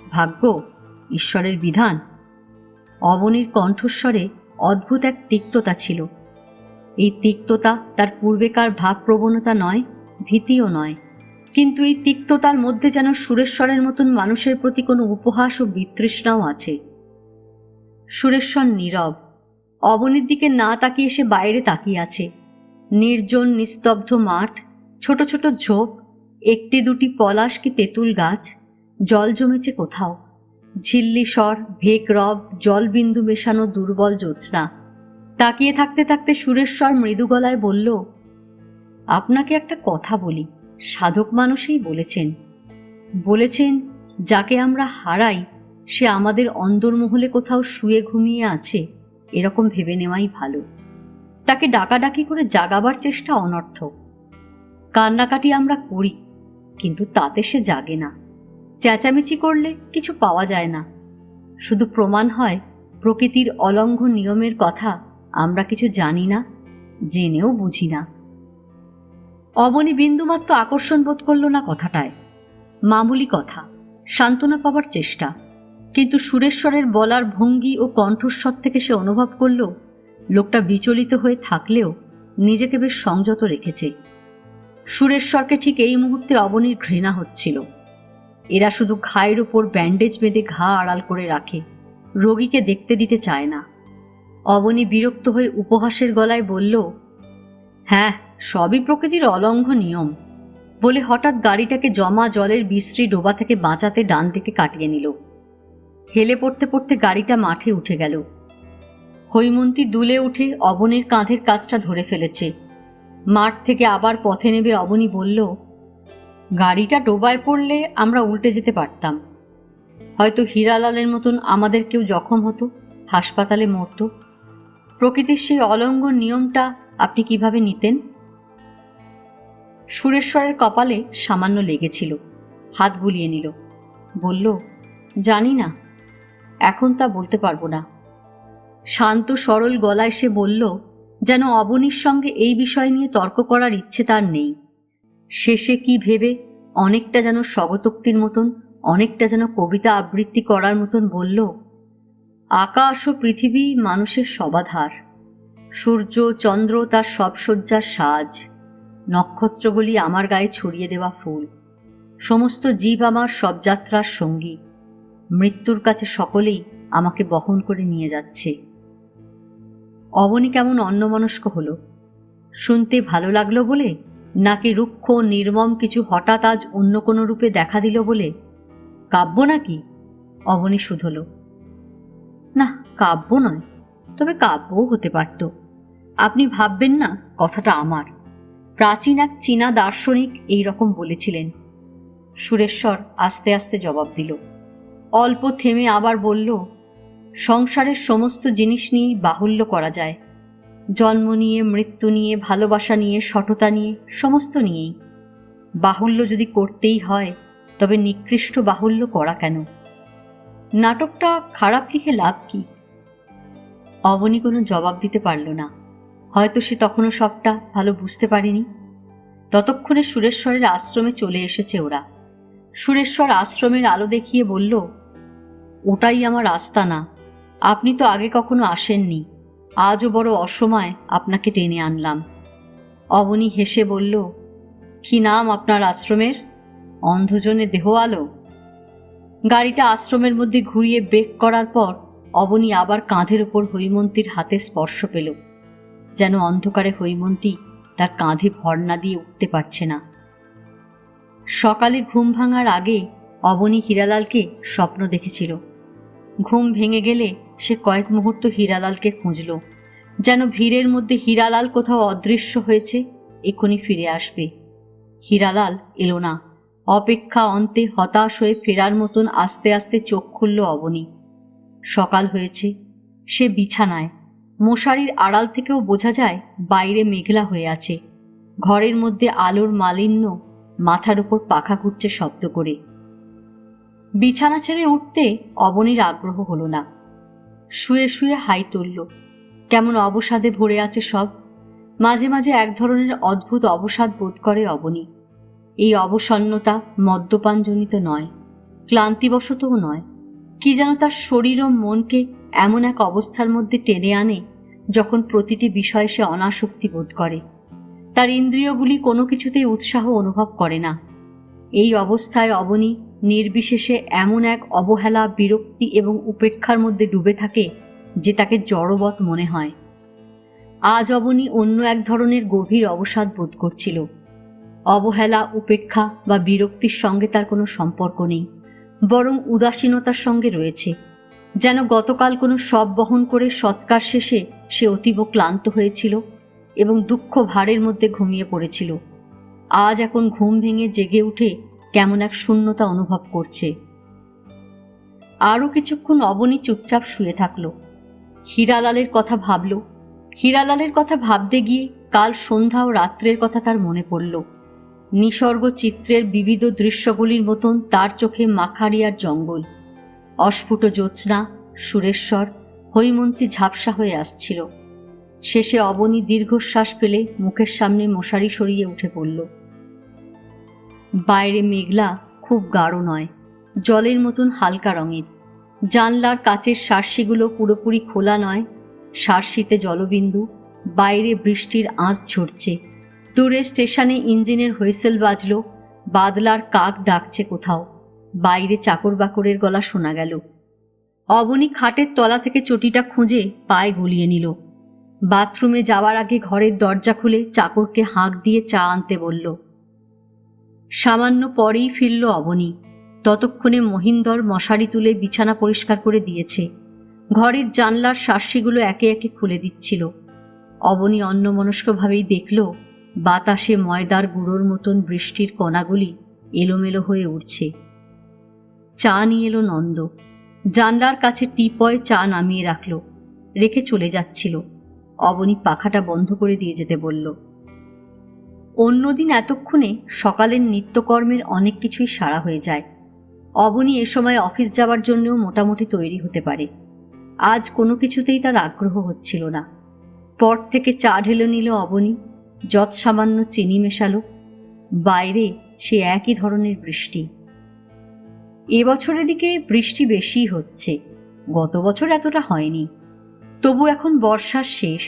ভাগ্য, ঈশ্বরের বিধান? অবনীর কণ্ঠস্বরে অদ্ভুত এক তিক্ততা ছিল। এই তিক্ততা তার পূর্বেকার ভাবপ্রবণতা নয়, ভীতিও নয়, কিন্তু এই তিক্ততার মধ্যে যেন সুরেশ্বরের মতন মানুষের প্রতি কোনো উপহাস ও বিতৃষ্ণাও আছে। সুরেশ্বর নীরব। অবনীর দিকে না তাকিয়ে সে বাইরে তাকিয়ে আছে। নির্জন নিস্তব্ধ মাঠ, ছোট ছোট ঝোপ, একটি দুটি পলাশ কি তেঁতুল গাছ, জল জমেছে কোথাও, ঝিল্লি স্বর, ভেক রব, জলবিন্দু মেশানো দুর্বল জ্যোৎস্না। তাকিয়ে থাকতে থাকতে সুরেশ্বর মৃদু গলায় বলল, আপনাকে একটা কথা বলি। সাধক মানুষই বলেছেন যাকে আমরা হারাই সে আমাদের অন্দরমহলে কোথাও শুয়ে ঘুমিয়ে আছে, এরকম ভেবে নেওয়াই ভালো। তাকে ডাকাডাকি করে জাগাবার চেষ্টা অনর্থক। কান্নাকাটি আমরা করি, কিন্তু তাতে সে জাগে না। চেঁচামেচি করলে কিছু পাওয়া যায় না, শুধু প্রমাণ হয় প্রকৃতির অলঙ্ঘ নিয়মের কথা আমরা কিছু জানি না, জেনেও বুঝি না। অবনী বিন্দুমাত্র আকর্ষণ বোধ করল না কথাটায়। মামুলি কথা, সান্ত্বনা পাবার চেষ্টা, কিন্তু সুরেশ্বরের বলার ভঙ্গি ও কণ্ঠস্বর থেকে সে অনুভব করল লোকটা বিচলিত হয়ে থাকলেও নিজেকে বেশ সংযত রেখেছে। সুরেশ্বরকে ঠিক এই মুহূর্তে অবনীর ঘৃণা হচ্ছিল। এরা শুধু ঘায়ের ওপর ব্যান্ডেজ বেঁধে ঘা আড়াল করে রাখে, রোগীকে দেখতে দিতে চায় না। অবনী বিরক্ত হয়ে উপহাসের গলায় বলল, হ্যাঁ, সবই প্রকৃতির অলঙ্ঘ নিয়ম, বলে হঠাৎ গাড়িটাকে জমা জলের বিশ্রী ডোবা থেকে বাঁচাতে ডান দিকে কাটিয়ে নিল। হেলে পড়তে পড়তে গাড়িটা মাঠে উঠে গেল। হৈমন্তী দুলে উঠে অবনীর কাঁধের কাজটা ধরে ফেলেছে। মাঠ থেকে আবার পথে নেবে অবনী বলল, গাড়িটা ডোবায় পড়লে আমরা উল্টে যেতে পারতাম, হয়তো হীরালালের মতন আমাদের কেউ জখম হতো, হাসপাতালে মরত। প্রকৃতির সেই অলঙ্ঘন নিয়মটা আপনি কিভাবে নিতেন? সুরেশ্বরের কপালে সামান্য লেগেছিল, হাত বুলিয়ে নিল, বলল, জানি না, এখন তা বলতে পারবো না। শান্ত সরল গলায় সে বলল, যেন অবনীর সঙ্গে এই বিষয় নিয়ে তর্ক করার ইচ্ছে তার নেই। শেষে কি ভেবে অনেকটা যেন স্বগতোক্তির মতন, অনেকটা যেন কবিতা আবৃত্তি করার মতন বলল, আকাশ ও পৃথিবী মানুষের সবাধার, সূর্য চন্দ্র তার সব সজ্জার সাজ, নক্ষত্রগুলি আমার গায়ে ছড়িয়ে দেওয়া ফুল, সমস্ত জীব আমার সব যাত্রার সঙ্গী, মৃত্যুর কাছে সকলেই আমাকে বহন করে নিয়ে যাচ্ছে। অবনী কেমন অন্যমনস্ক হলো। শুনতে ভালো লাগলো বলে, নাকি রুক্ষ নির্মম কিছু হঠাৎ আজ অন্য কোনো রূপে দেখা দিল বলে? কাব্য নাকি? অবনী শুধল, না, কাব্য নয়, তবে কাব্যও হতে পারত। আপনি ভাববেন না কথাটা আমার, প্রাচীন এক চীনা দার্শনিক এই রকম বলেছিলেন। সুরেশ্বর আস্তে আস্তে জবাব দিল। অল্প থেমে আবার বলল, সংসারের সমস্ত জিনিস নিয়েই বাহুল্য করা যায়, জন্ম নিয়ে, মৃত্যু নিয়ে, ভালোবাসা নিয়ে, সততা নিয়ে, সমস্ত নিয়েই। বাহুল্য যদি করতেই হয়, তবে নিকৃষ্ট বাহুল্য করা কেন? নাটকটা খারাপ লিখে লাভ কি? অবনী কোনো জবাব দিতে পারল না। হয়তো সে তখনও সবটা ভালো বুঝতে পারেনি। ততক্ষণে সুরেশ্বরের আশ্রমে চলে এসেছে ওরা। সুরেশ্বর আশ্রমের আলো দেখিয়ে বলল, ওটাই আমার আস্তানা, আপনি তো আগে কখনো আসেননি, আজও বড় অসময়ে আপনাকে টেনে আনলাম। অবনী হেসে বলল, কি নাম আপনার আশ্রমের? অন্ধজনে দেহ আলো। গাড়িটা আশ্রমের মধ্যে ঘুরিয়ে ব্রেক করার পর অবনী আবার কাঁধের ওপর হৈমন্তীর হাতে স্পর্শ পেল, যেন অন্ধকারে হৈমন্তী তার কাঁধে ভর না দিয়ে উঠতে পারছে না। সকালে ঘুম ভাঙার আগে অবনী হীরালালকে স্বপ্ন দেখেছিল। ঘুম ভেঙে গেলে সে কয়েক মুহূর্ত হীরালালকে খুঁজল, যেন ভিড়ের মধ্যে হীরালাল কোথাও অদৃশ্য হয়েছে, এক্ষুনি ফিরে আসবে। হীরালাল এলো না। অপেক্ষা অন্তে হতাশ হয়ে ফেরার মতন আস্তে আস্তে চোখ খুলল অবনী। সকাল হয়েছে। সে বিছানায়। মশারির আড়াল থেকেও বোঝা যায় বাইরে মেঘলা হয়ে আছে। ঘরের মধ্যে আলোর মালিন্য মাথার উপর পাখা ঘুরছে শব্দ করে। বিছানা ছেড়ে উঠতে অবনীর আগ্রহ হলো না। শুয়ে শুয়ে হাই তুলল। কেমন অবসাদে ভরে আছে সব। মাঝে মাঝে এক ধরনের অদ্ভুত অবসাদ বোধ করে অবনী। এই অবসন্নতা মদ্যপানজনিত নয়, ক্লান্তিবশতও নয়, কি যেন তার শরীর ও মনকে এমন এক অবস্থার মধ্যে টেনে আনে যখন প্রতিটি বিষয়ে সে অনাসক্তি বোধ করে। তার ইন্দ্রিয়গুলি কোনো কিছুতেই উৎসাহ অনুভব করে না। এই অবস্থায় অবনী নির্বিশেষে এমন এক অবহেলা, বিরক্তি এবং উপেক্ষার মধ্যে ডুবে থাকে যে তাকে জড়বৎ মনে হয়। আজ অবনী অন্য এক ধরনের গভীর অবসাদ বোধ করছিল। অবহেলা, উপেক্ষা বা বিরক্তির সঙ্গে তার কোনো সম্পর্ক নেই, বরং উদাসীনতার সঙ্গে রয়েছে। যেন গতকাল কোনো শব বহন করে সৎকার শেষে সে অতীব ক্লান্ত হয়েছিল এবং দুঃখ ভারের মধ্যে ঘুমিয়ে পড়েছিল। আজ এখন ঘুম ভেঙে জেগে উঠে কেমন এক শূন্যতা অনুভব করছে। আরও কিছুক্ষণ অবনী চুপচাপ শুয়ে থাকল। হীরালালের কথা ভাবল। হীরালালের কথা ভাবতে গিয়ে কাল সন্ধ্যা ও রাত্রের কথা তার মনে পড়ল। নিসর্গ চিত্রের বিবিধ দৃশ্যগুলির মতন তার চোখে মাখারিয়ার জঙ্গল, অস্ফুট জ্যোৎস্না, সুরেশ্বর, হৈমন্তী ঝাপসা হয়ে আসছিল। শেষে অবনী দীর্ঘশ্বাস ফেলে মুখের সামনে মশারি সরিয়ে উঠে পড়ল। বাইরে মেঘলা, খুব গাঢ় নয়, জলের মতন হালকা রঙের। জানলার কাচের শার্সিগুলো পুরোপুরি খোলা নয়, শার্সিতে জলবিন্দু। বাইরে বৃষ্টির আঁচ ঝরছে। দূরে স্টেশনে ইঞ্জিনের হুইসেল বাজল। বাদলার কাক ডাকছে কোথাও। বাইরে চাকর বাকরের গলা শোনা গেল। অবনী খাটের তলা থেকে চটিটা খুঁজে পায়ে গলিয়ে নিল। বাথরুমে যাওয়ার আগে ঘরের দরজা খুলে চাকরকে হাঁক দিয়ে চা আনতে বলল। সামান্য পরেই ফিরল অবনী। ততক্ষণে মহিন্দর মশারি তুলে বিছানা পরিষ্কার করে দিয়েছে। ঘরের জানলার শার্সিগুলো একে একে খুলে দিচ্ছিল। অবনী অন্যমনস্কভাবেই দেখল বাতাসে ময়দার গুঁড়োর মতন বৃষ্টির কণাগুলি এলোমেলো হয়ে উঠছে। চা নিয়ে এলো নন্দ। জানলার কাছে টিপয় চা নামিয়ে রাখল, রেখে চলে যাচ্ছিল। অবনী পাখাটা বন্ধ করে দিয়ে যেতে বলল। অন্যদিন এতক্ষণে সকালের নিত্যকর্মের অনেক কিছুই সারা হয়ে যায়। অবনী এ সময় অফিস যাওয়ার জন্যও মোটামুটি তৈরি হতে পারে। আজ কোনো কিছুতেই তার আগ্রহ হচ্ছিল না। পর থেকে চা ঢেলে নিল অবনী, যৎসামান্য চিনি মেশালো। বাইরে সে একই ধরনের বৃষ্টি। এবছরের দিকে বৃষ্টি বেশি হচ্ছে, গত বছর এতটা হয়নি। তবু এখন বর্ষার শেষ।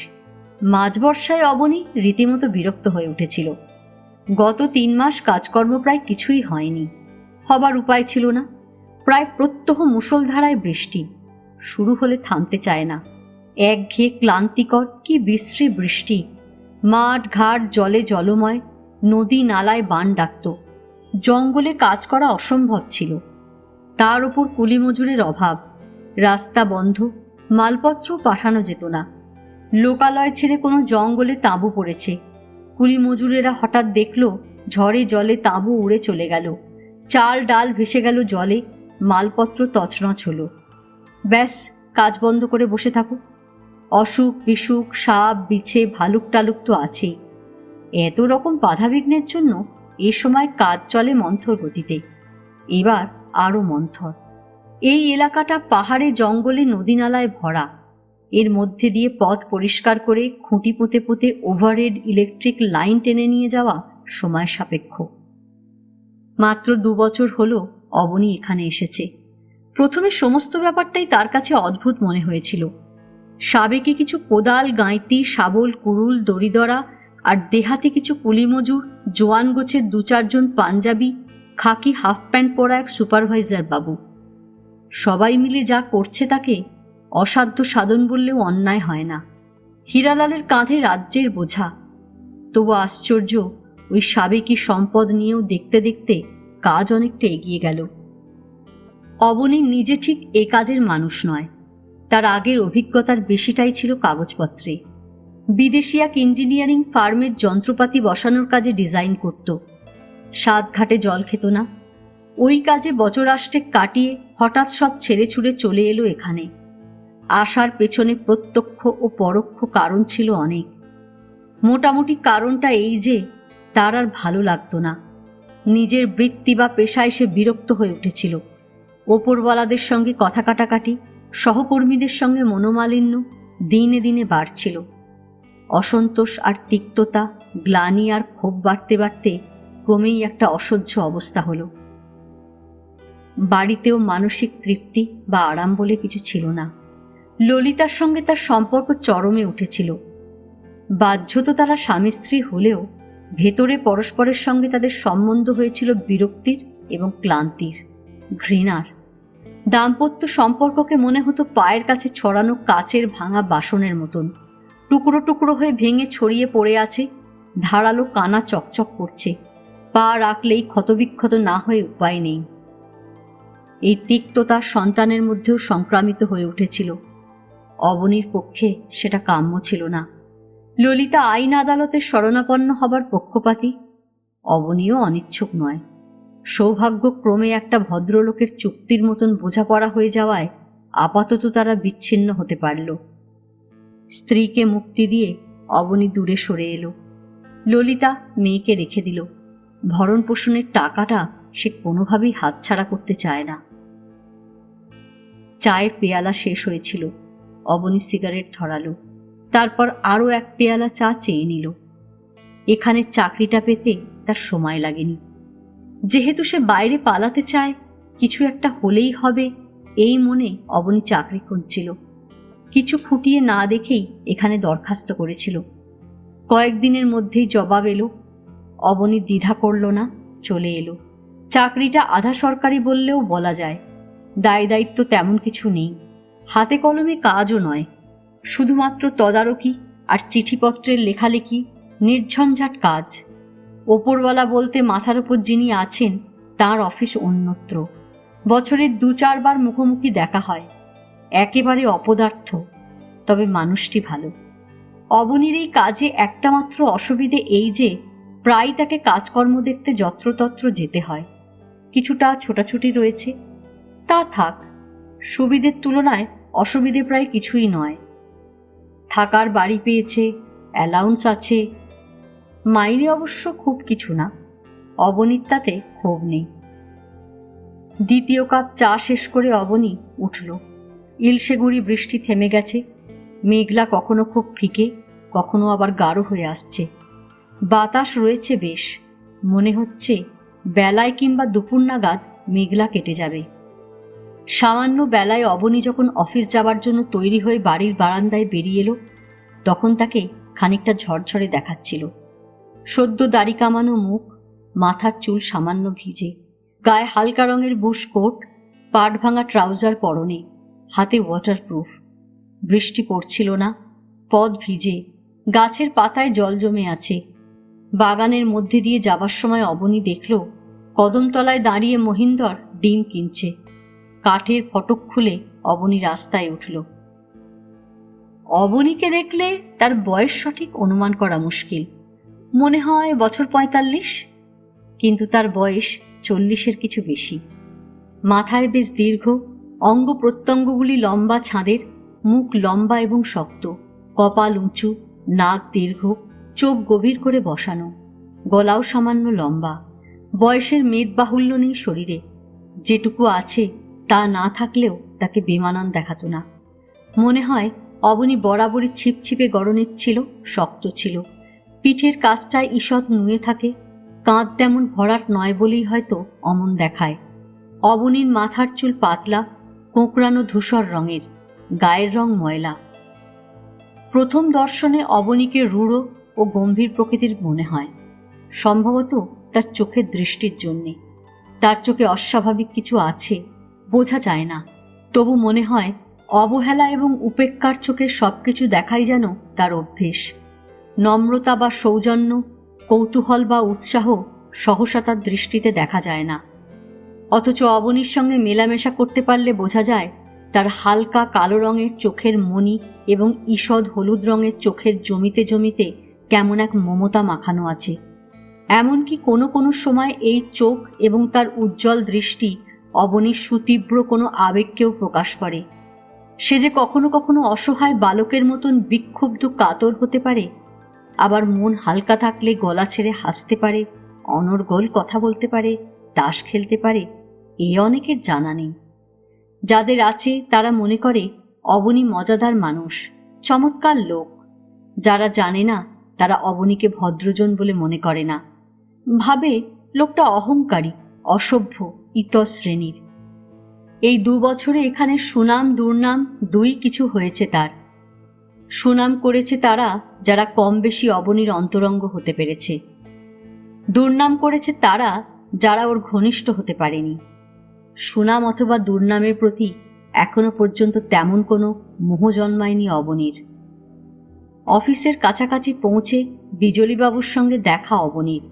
মাঝ বর্ষায় অবনী রীতিমতো বিরক্ত হয়ে উঠেছিল। গত 3 মাস কাজকর্ম প্রায় কিছুই হয়নি, হবার উপায় ছিল না। প্রায় প্রত্যহ মুষলধারায় বৃষ্টি, শুরু হলে থামতে চায় না। একঘেয়ে ক্লান্তিকর কি বিশ্রী বৃষ্টি। মাঠ ঘাট জলে জলময়, নদী নালায় বান ডাকত। জঙ্গলে কাজ করা অসম্ভব ছিল। তার ওপর কুলি মজুরের অভাব, রাস্তা বন্ধ, মালপত্র পাঠানো যেত না। লোকালয় ছেড়ে কোনো জঙ্গলে তাঁবু পড়েছে। কুলি মজুরেরা হঠাৎ দেখল ঝড়ে জলে তাঁবু উড়ে চলে গেল, চাল ডাল ভেসে গেল জলে, মালপত্র তছনছ হলো। ব্যাস, কাজ বন্ধ করে বসে থাকো। অসুখ বিসুখ, সাপ বিছে ভালুক টালুক তো আছেই। এত রকম বাধাবিঘ্নের জন্য এ সময় কাজ চলে মন্থর গতিতে। এবার আরও মন্থর। এই এলাকাটা পাহাড়ে জঙ্গলে নদী নালায় ভরা। এর মধ্যে দিয়ে পথ পরিষ্কার করে খুঁটি পুঁতে পুঁতে ওভারহেড ইলেকট্রিক লাইন টেনে নিয়ে যাওয়া সময় সাপেক্ষ। মাত্র 2 বছর হলো অবনী এখানে এসেছে। প্রথমে সমস্ত ব্যাপারটাই তার কাছে অদ্ভুত মনে হয়েছিল। সাবেকে কিছু কোদাল গাঁইতি, শাবল, কুড়ুল, দড়িদড়া আর দেহাতি কিছু কুলি মজুর, জোয়ান গোছের 2-4 জন পাঞ্জাবি, খাকি হাফ প্যান্ট পরা এক সুপারভাইজার বাবু। সবাই মিলে যা করছে তাকে অসাধ্য সাধন বললেও অন্যায় হয় না। হীরালালের কাঁধে রাজ্যের বোঝা। তবু আশ্চর্য, ওই সাবেকি সম্পদ নিয়েও দেখতে দেখতে কাজ অনেকটা এগিয়ে গেল। অবনী নিজে ঠিক এ কাজের মানুষ নয়। তার আগের অভিজ্ঞতার বেশিটাই ছিল কাগজপত্রে। বিদেশি এক ইঞ্জিনিয়ারিং ফার্মের যন্ত্রপাতি বসানোর কাজে ডিজাইন করত। সাতঘাটে জল খেত না। ওই কাজে বছরাষ্টেক কাটিয়ে হঠাৎ সব ছেড়ে ছুড়ে চলে এলো এখানে। আসার পেছনে প্রত্যক্ষ ও পরোক্ষ কারণ ছিল অনেক। মোটামুটি কারণটা এই যে তার আর ভালো লাগতো না। নিজের বৃত্তি বা পেশায় সে বিরক্ত হয়ে উঠেছিল। ওপরওয়ালাদের সঙ্গে কথা কাটাকাটি, সহকর্মীদের সঙ্গে মনোমালিন্য দিনে দিনে বাড়ছিল। অসন্তোষ আর তিক্ততা, গ্লানি আর ক্ষোভ বাড়তে বাড়তে ক্রমেই একটা অসহ্য অবস্থা হলো। বাড়িতেও মানসিক তৃপ্তি বা আরাম বলে কিছু ছিল না। ললিতার সঙ্গে তার সম্পর্ক চরমে উঠেছিল। বাহ্যত তারা স্বামী স্ত্রী হলেও ভেতরে পরস্পরের সঙ্গে তাদের সম্বন্ধ হয়েছিল বিরক্তির এবং ক্লান্তির, ঘৃণার। দাম্পত্য সম্পর্ককে মনে হতো পায়ের কাছে ছড়ানো কাচের ভাঙা বাসনের মতন, টুকরো টুকরো হয়ে ভেঙে ছড়িয়ে পড়ে আছে, ধারালো কানা চকচক করছে, পা রাখলেই ক্ষতবিক্ষত না হয়ে উপায় নেই। এই তিক্ততা সন্তানের মধ্যেও সংক্রামিত হয়ে উঠেছিল। অবনীর পক্ষে সেটা কাম্য ছিল না। ললিতা আইন আদালতের শরণাপন্ন হবার পক্ষপাতী, অবনীও অনিচ্ছুক নয়। সৌভাগ্যক্রমে একটা ভদ্রলোকের চুক্তির মতন বোঝাপড়া হয়ে যাওয়ায় আপাতত তারা বিচ্ছিন্ন হতে পারল। স্ত্রীকে মুক্তি দিয়ে অবনী দূরে সরে এলো। ললিতা মেয়েকে রেখে দিল। ভরণ পোষণের টাকাটা সে কোনোভাবেই হাতছাড়া করতে চায় না। চায়ের পেয়ালা শেষ হয়েছিল। অবনী সিগারেট ধরালো, তারপর আরও 1 পেয়ালা চা চেয়ে নিল। এখানে চাকরিটা পেতে তার সময় লাগেনি। যেহেতু সে বাইরে পালাতে চায়, কিছু একটা হলেই হবে এই মনে অবনী চাকরি খুঁজছিল। কিছু খুঁটিয়ে না দেখেই এখানে দরখাস্ত করেছিল। কয়েকদিনের মধ্যেই জবাব এলো। অবনী দ্বিধা করল না, চলে এলো। চাকরিটা আধা সরকারি বললেও বলা যায়। দায় দায়িত্ব তেমন কিছু নেই। হাতে কলমে কাজও নয়, শুধুমাত্র তদারকি আর চিঠিপত্রের লেখালেখি, নির্ঝঞ্ঝাট কাজ। ওপরওয়ালা বলতে মাথার ওপর যিনি আছেন তার অফিস অন্যত্র। বছরের 2-4 বার মুখোমুখি দেখা হয়। একেবারে অপদার্থ, তবে মানুষটি ভালো। অবনীর এই কাজে একটা মাত্র অসুবিধে এই যে প্রায় তাকে কাজকর্ম দেখতে যত্রতত্র যেতে হয়। কিছুটা ছোটাছুটি রয়েছে, তা থাক, সুবিধের তুলনায় অসুবিধে প্রায় কিছুই নয়। থাকার বাড়ি পেয়েছে, অ্যালাউন্স আছে, মাইনে অবশ্য খুব কিছু না। অবনীর তাতে ক্ষোভ নেই। দ্বিতীয় কাপ চা শেষ করে অবনী উঠল। ইলশেগুড়ি বৃষ্টি থেমে গেছে। মেঘলা কখনো খুব ফিকে, কখনো আবার গাঢ় হয়ে আসছে। বাতাস রয়েছে বেশ, মনে হচ্ছে বেলায় কিংবা দুপুর নাগাদ মেঘলা কেটে যাবে। সামান্য বেলায় অবনী যখন অফিস যাবার জন্য তৈরি হয়ে বাড়ির বারান্দায় বেরিয়ে এলো, তখন তাকে খানিকটা ঝরঝরে দেখাচ্ছিল। সদ্য দাড়ি কামানো মুখ, মাথার চুল সামান্য ভিজে, গায়ে হালকা রঙের বুশ কোট, পাট ভাঙা ট্রাউজার পরনে, হাতে ওয়াটারপ্রুফ। বৃষ্টি পড়ছিল না, পথ ভিজে, গাছের পাতায় জল জমে আছে। বাগানের মধ্যে দিয়ে যাবার সময় অবনী দেখল কদমতলায় দাঁড়িয়ে মহিন্দর ডিম কিনছে। কাঠের ফটক খুলে অবনী রাস্তায় উঠল। অবনীকে দেখলে তার বয়স সঠিক অনুমান করা মুশকিল। মনে হয় বছর 45, কিন্তু তার বয়স 40-এর কিছু বেশি। মাথায় বেশ দীর্ঘ, অঙ্গ প্রত্যঙ্গগুলি লম্বা ছাঁদের, মুখ লম্বা এবং শক্ত, কপাল উঁচু, নাক দীর্ঘ, চোখ গভীর করে বসানো, গলাও সামান্য লম্বা। বয়সের মেদ বাহুল্য নেই শরীরে, যেটুকু আছে তা না থাকলেও তাকে বেমানান দেখাতো না। মনে হয় অবনী বরাবরই ছিপছিপে গড়নের ছিল, শক্ত ছিল। পিঠের কাছটায় ঈষৎ নুয়ে থাকে, কাঁধ তেমন ভরাট নয় বলেই হয়তো অমন দেখায়। অবনীর মাথার চুল পাতলা, কোঁকড়ানো ধূসর রঙের, গায়ের রং ময়লা। প্রথম দর্শনে অবনীকে রূঢ় ও গম্ভীর প্রকৃতির মনে হয়, সম্ভবত তার চোখের দৃষ্টির জন্যে। তার চোখে অস্বাভাবিক কিছু আছে, বোঝা যায় না, তবু মনে হয় অবহেলা এবং উপেক্ষার চোখে সবকিছু দেখাই যেন তার অভ্যেস। নম্রতা বা সৌজন্য, কৌতূহল বা উৎসাহ সহসা তার দৃষ্টিতে দেখা যায় না। অথচ অবনীর সঙ্গে মেলামেশা করতে পারলে বোঝা যায় তার হালকা কালো রঙের চোখের মণি এবং ঈষৎ হলুদ রঙের চোখের জমিতে জমিতে কেমন এক মমতা মাখানো আছে। এমনকি কোনো কোনো সময় এই চোখ এবং তার উজ্জ্বল দৃষ্টি অবনীর সুতীব্র কোনো আবেগকেও প্রকাশ করে। সে যে কখনো কখনো অসহায় বালকের মতন বিক্ষুব্ধ কাতর হতে পারে, আবার মন হালকা থাকলে গলা ছেড়ে হাসতে পারে, অনর্গল কথা বলতে পারে, তাস খেলতে পারে, এ অনেকের জানা নেই। যাদের আছে তারা মনে করে অবনী মজাদার মানুষ, চমৎকার লোক। যারা জানে না তারা অবনীকে ভদ্রজন বলে মনে করে না, ভাবে লোকটা অহংকারী, অসভ্য, ইতর শ্রেণীর। এই 2 বছরে এখানে সুনাম দুর্নাম দুই কিছু হয়েছে তার। সুনাম করেছে তারা যারা কম বেশি অবনীর অন্তরঙ্গ হতে পেরেছে, দুর্নাম করেছে তারা যারা ওর ঘনিষ্ঠ হতে পারেনি। সুনাম অথবা দুর্নামের প্রতি এখনো পর্যন্ত তেমন কোনো মোহ জন্মায়নি অবনীর। অফিসের কাছাকাছি পৌঁছে বিজলীবাবুর সঙ্গে দেখা অবনীর।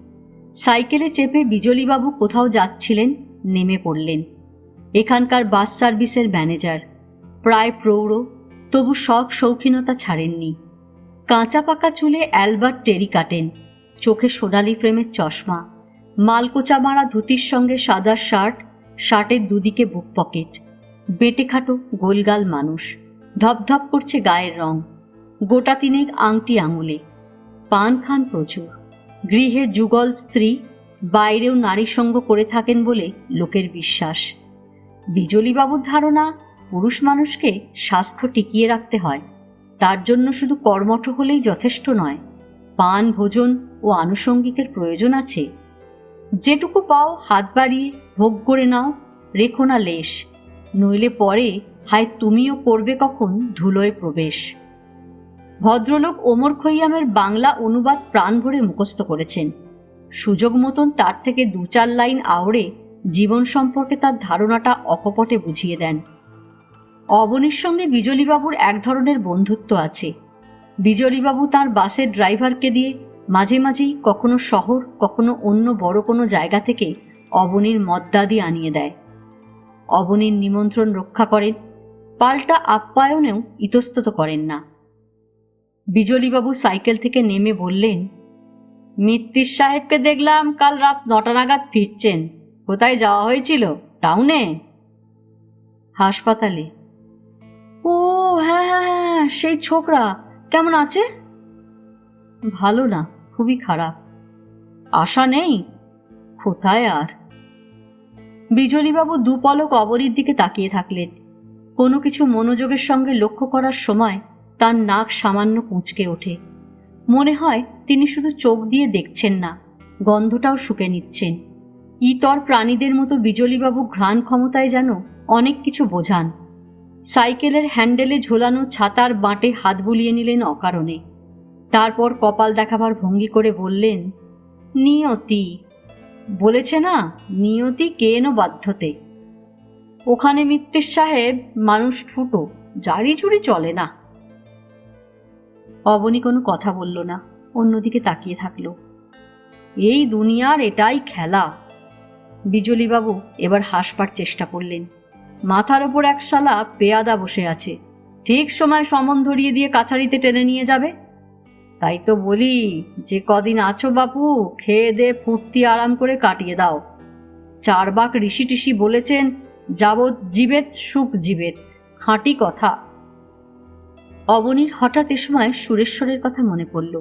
সাইকেলে চেপে বিজলীবাবু কোথাও যাচ্ছিলেন, নেমে পড়লেন। এখানকার বাস সার্ভিসের ম্যানেজার, প্রায় প্রৌঢ়, তবু শখ শৌখিনতা ছাড়েননি। কাঁচা পাকা চুলে অ্যালবার্ট টেরি কাটেন, চোখে সোনালি ফ্রেমের চশমা, মালকোচা মারা ধুতির সঙ্গে সাদা শার্ট, শার্টের দুদিকে বুক পকেট। বেটেখাটো গোলগাল মানুষ, ধপধপ করছে গায়ের রং, গোটা 3 আংটি আঙুলে। পান খান প্রচুর। গৃহে যুগল স্ত্রী, বাইরেও নারী সঙ্গ করে থাকেন বলে লোকের বিশ্বাস। বিজলীবাবুর ধারণা পুরুষ মানুষকে স্বাস্থ্য টিকিয়ে রাখতে হয়, তার জন্য শুধু কর্মঠ হলেই যথেষ্ট নয়, পান ভোজন ও আনুষঙ্গিকের প্রয়োজন আছে। যেটুকু পাও হাত বাড়িয়ে ভোগ করে নাও, রেখো না লেশ, নইলে পরে হায় তুমিও করবে কখন ধুলোয় প্রবেশ। ভদ্রলোক ওমর খৈয়ামের বাংলা অনুবাদ প্রাণ ভরে মুখস্থ করেছেন। সুযোগ মতন তার থেকে 2-4 লাইন আওড়ে জীবন সম্পর্কে তার ধারণাটা অকপটে বুঝিয়ে দেন। অবনীর সঙ্গে বিজলীবাবুর এক ধরনের বন্ধুত্ব আছে। বিজলীবাবু তার বাসের ড্রাইভারকে দিয়ে মাঝে মাঝেই কখনো শহর কখনো অন্য বড় কোনো জায়গা থেকে অবনীর মদ্যাদি আনিয়ে দেয়। অবনীর নিমন্ত্রণ রক্ষা করেন, পাল্টা আপ্যায়নেও ইতস্তত করেন না। বিজলীবাবু সাইকেল থেকে নেমে বললেন, মিত্তির সাহেবকে দেখলাম কাল রাত 9টা নাগাদ ফিরছেন। কোথায় যাওয়া হয়েছিল? টাউনে? হাসপাতালে। ও হ্যাঁ হ্যাঁ হ্যাঁ, সেই ছোকরা কেমন আছে? ভালো না, খুবই খারাপ। আশা নেই? কোথায় আর। বিজলীবাবু দুপলক অবনীর দিকে তাকিয়ে থাকলেন। কোনো কিছু মনোযোগের সঙ্গে লক্ষ্য করার সময় তার নাক সামান্য কুঁচকে ওঠে। মনে হয় তিনি শুধু চোখ দিয়ে দেখছেন না, গন্ধটাও শুকে নিচ্ছেন। ইতর প্রাণীদের মতো বিজলীবাবু ঘ্রাণ ক্ষমতায় যেন অনেক কিছু বোঝান। সাইকেলের হ্যান্ডেলে ঝোলানো ছাতার বাঁটে হাত বুলিয়ে নিলেন অকারণে। তারপর কপাল দেখাবার ভঙ্গি করে বললেন, নিয়তি বলেছে না, নিয়তি কেন বাধ্যতে। ওখানে মিত্তির সাহেব মানুষ ঠুটো, জারি চুরি চলে না। অবনী কোনো কথা বলল না, অন্যদিকে তাকিয়ে থাকল। এই দুনিয়ার এটাই খেলা। বিজলীবাবু এবার হাসবার চেষ্টা করলেন। মাথার ওপর এক শালা পেয়াদা বসে আছে, ঠিক সময় সমন ধরিয়ে দিয়ে কাছারিতে টেনে নিয়ে যাবে। তাই তো বলি, যে কদিন আছো বাপু, খেয়ে দে ফুর্তি আরাম করে কাটিয়ে দাও। চারবাক ঋষি টিষি বলেছেন, যাবৎ জীবেত সুখ জীবেত, খাঁটি কথা। অবনীর হঠাৎ এ সময় সুরেশ্বরের কথা মনে পড়ল।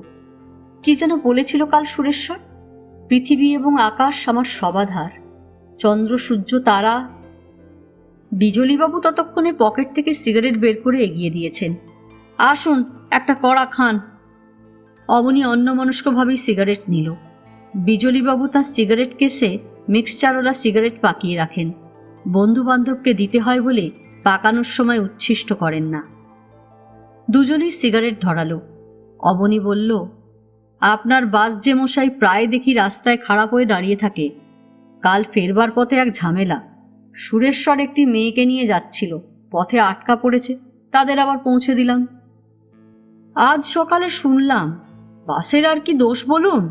কি যেন বলেছিল কাল সুরেশ্বর? পৃথিবী এবং আকাশ আমার সবাধার, চন্দ্র সূর্য তারা। বিজলীবাবু ততক্ষণে পকেট থেকে সিগারেট বের করে এগিয়ে দিয়েছেন। আসুন, একটা কড়া খান। অবনী অন্যমনস্কভাবেই সিগারেট নিল। বিজলীবাবু তার সিগারেট কেসে মিক্সচারওয়ালা সিগারেট পাকিয়ে রাখেন। বন্ধুবান্ধবকে দিতে হয় বলে পাকানোর সময় উচ্ছিষ্ট করেন না। দুজনেই সিগারেট ধরালো। অবনী বলল, আপনার বাস যে মশাই প্রায় দেখি রাস্তায় খারাপ হয়ে দাঁড়িয়ে থাকে। কাল ফেরবার পথে এক ঝামেলা। সুরেশ্বর একটি মেয়েকে নিয়ে যাচ্ছিল, পথে আটকা পড়েছে, তাদের আবার পৌঁছে দিলাম। আজ সকালে শুনলাম, বাসের আর কি দোষ বলুন,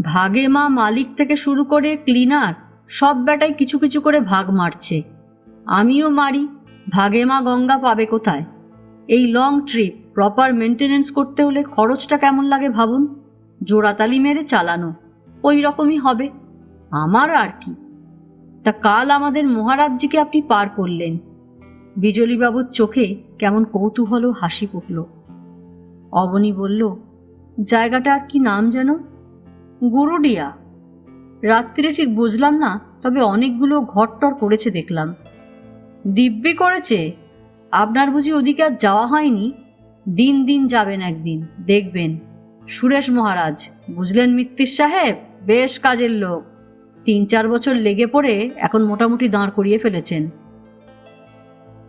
ভাগে মা মালিক থেকে শুরু করে ক্লিনার সব বেটাই কিছু কিছু করে ভাগ মারছে। আমিও মারি, ভাগে মা গঙ্গা পাবে কোথায়? এই লং ট্রিপ প্রপার মেনটেনেন্স করতে হলে খরচটা কেমন লাগে ভাবুন। জোড়াতালি মেরে চালানো, ওই রকমই হবে। আমার আর কি। তা কাল আমাদের মহারাজজিকে আপনি পার করলেন। বিজলীবাবুর চোখে কেমন কৌতূহল ও হাসি ফুটল। অবনী বলল, জায়গাটার কি নাম যেন? গুরুডিয়া। রাত্রিরে ঠিক বুঝলাম না, তবে অনেকগুলো ঘরটর করেছে দেখলাম। দিব্যি করেছে। আপনার বুঝি ওদিকে আর যাওয়া হয়নি? দিন দিন যাবেন একদিন, দেখবেন। সুরেশ মহারাজ, বুঝলেন মিত্তির সাহেব, বেশ কাজের লোক। 3-4 বছর লেগে পড়ে এখন মোটামুটি দাঁড় করিয়ে ফেলেছেন।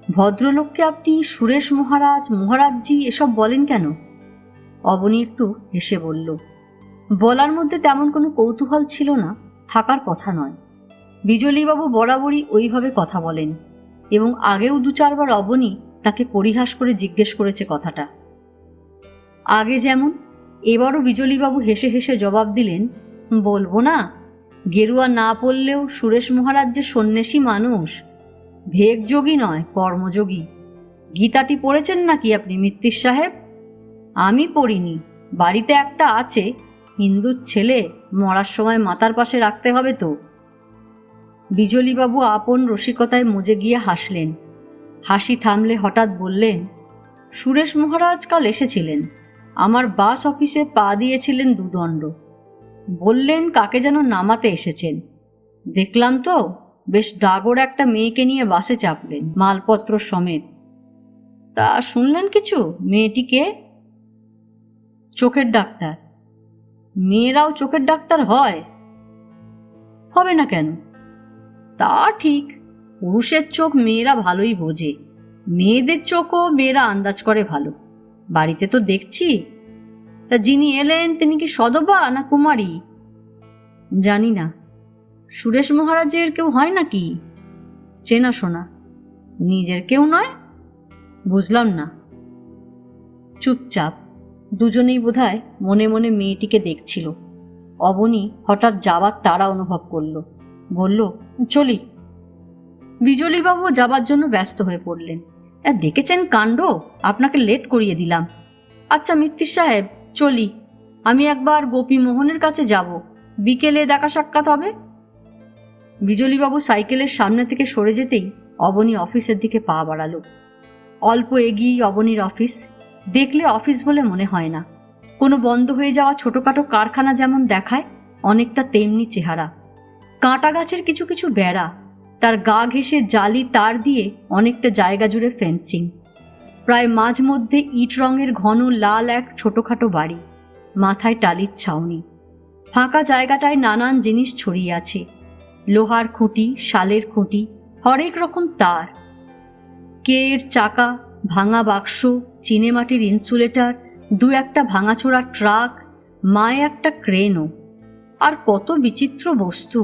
ভদ্রলোককে আপনি সুরেশ মহারাজ, মহারাজজি এসব বলেন কেন? অবনী একটু হেসে বলল। বলার মধ্যে তেমন কোনো কৌতূহল ছিল না, থাকার কথা নয়। বিজলীবাবু বরাবরই ওইভাবে কথা বলেন, এবং আগেও 2-4 বার অবনী তাকে পরিহাস করে জিজ্ঞেস করেছে কথাটা। আগে যেমন, এবারও বিজলীবাবু হেসে হেসে জবাব দিলেন, বলবো না? গেরুয়া না পড়লেও সুরেশ মহারাজ যে সন্ন্যাসী মানুষ, ভেগযোগী নয়, কর্মযোগী। গীতাটি পড়েছেন নাকি আপনি মিত্তির সাহেব? আমি পড়িনি, বাড়িতে একটা আছে। হিন্দুর ছেলে, মরার সময় মাতার পাশে রাখতে হবে তো। বিজলীবাবু আপন রসিকতায় মজে গিয়ে হাসলেন। হাসি থামলে হঠাৎ বললেন, সুরেশ মহারাজ কাল এসেছিলেন। আমার বাস অফিসে পা দিয়েছিলেন 2 দণ্ড। বললেন কাকে যেন নামাতে এসেছেন। দেখলাম তো, বেশ ডাগর একটা মেয়েকে নিয়ে বাসে চাপলেন, মালপত্র সমেত। তা শুনলেন কিছু? মেয়েটিকে? চোখের ডাক্তার। মেয়েরাও চোখের ডাক্তার হয়? হবে না কেন? তা ঠিক, পুরুষের চোখ মেয়েরা ভালোই বোঝে, মেয়েদের চোখও মেয়েরা আন্দাজ করে ভালো। বাড়িতে তো দেখছি। তা যিনি এলেন তিনি কি সদবা না কুমারী? জানি না। সুরেশ মহারাজের কেউ হয় নাকি? চেনাশোনা? নিজের কেউ নয়? বুঝলাম না। চুপচাপ। দুজনেই বোধহয় মনে মনে মেয়েটিকে দেখছিল। অবনী হঠাৎ যাবার তাড়া অনুভব করল। বলল, চলি। বিজলীবাবু যাবার জন্য ব্যস্ত হয়ে পড়লেন। দেখেছেন কাণ্ড, আপনাকে লেট করিয়ে দিলাম। আচ্ছা মিত্তির সাহেব, চলি। আমি একবার গোপী মোহনের কাছে যাব, বিকেলে দেখা সাক্ষাৎ হবে। বিজলীবাবু সাইকেলের সামনে থেকে সরে যেতেই অবনী অফিসের দিকে পা বাড়ালো। অল্প এগিয়েই অবনীর অফিস। দেখলে অফিস বলে মনে হয় না। কোনো বন্ধ হয়ে যাওয়া ছোটোখাটো কারখানা যেমন দেখায়, অনেকটা তেমনি চেহারা। কাঁটা গাছের কিছু কিছু বেড়া, তার গা ঘেঁষে জালি তার দিয়ে অনেকটা জায়গা জুড়ে ফেন্সিং। প্রায় মাঝ মধ্যে ইট রঙের ঘন লাল এক ছোটোখাটো বাড়ি, মাথায় টালির ছাউনি। ফাঁকা জায়গাটায় নানান জিনিস ছড়িয়ে আছে। লোহার খুঁটি, শালের খুঁটি, হরেক রকম তার। কের চাকা, ভাঙা বাক্স, চিনেমাটির ইনসুলেটর, দু একটা ভাঙাচোরা ট্রাক, মায়ে একটা ক্রেনও। আর কত বিচিত্র বস্তু।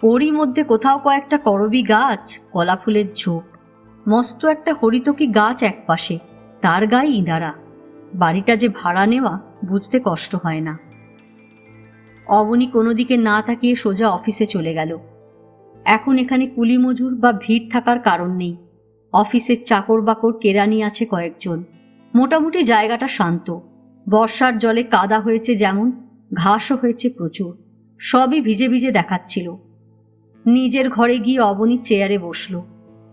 ওরই মধ্যে কোথাও কয়েকটা করবি গাছ, কলা ফুলের ঝোপ, মস্ত একটা হরিতকি গাছ একপাশে, তার গায়ে ইঁদারা। বাড়িটা যে ভাড়া নেওয়া বুঝতে কষ্ট হয় না। অবনী কোনো দিকে না তাকিয়ে সোজা অফিসে চলে গেল। এখন এখানে কুলি মজুর বা ভিড় থাকার কারণ নেই। অফিসের চাকর বাকর কেরানি আছে কয়েকজন। মোটামুটি জায়গাটা শান্ত। বর্ষার জলে কাদা হয়েছে যেমন, ঘাসও হয়েছে প্রচুর। সবই ভিজে ভিজে দেখাচ্ছিল। নিজের ঘরে গিয়ে অবনী চেয়ারে বসল।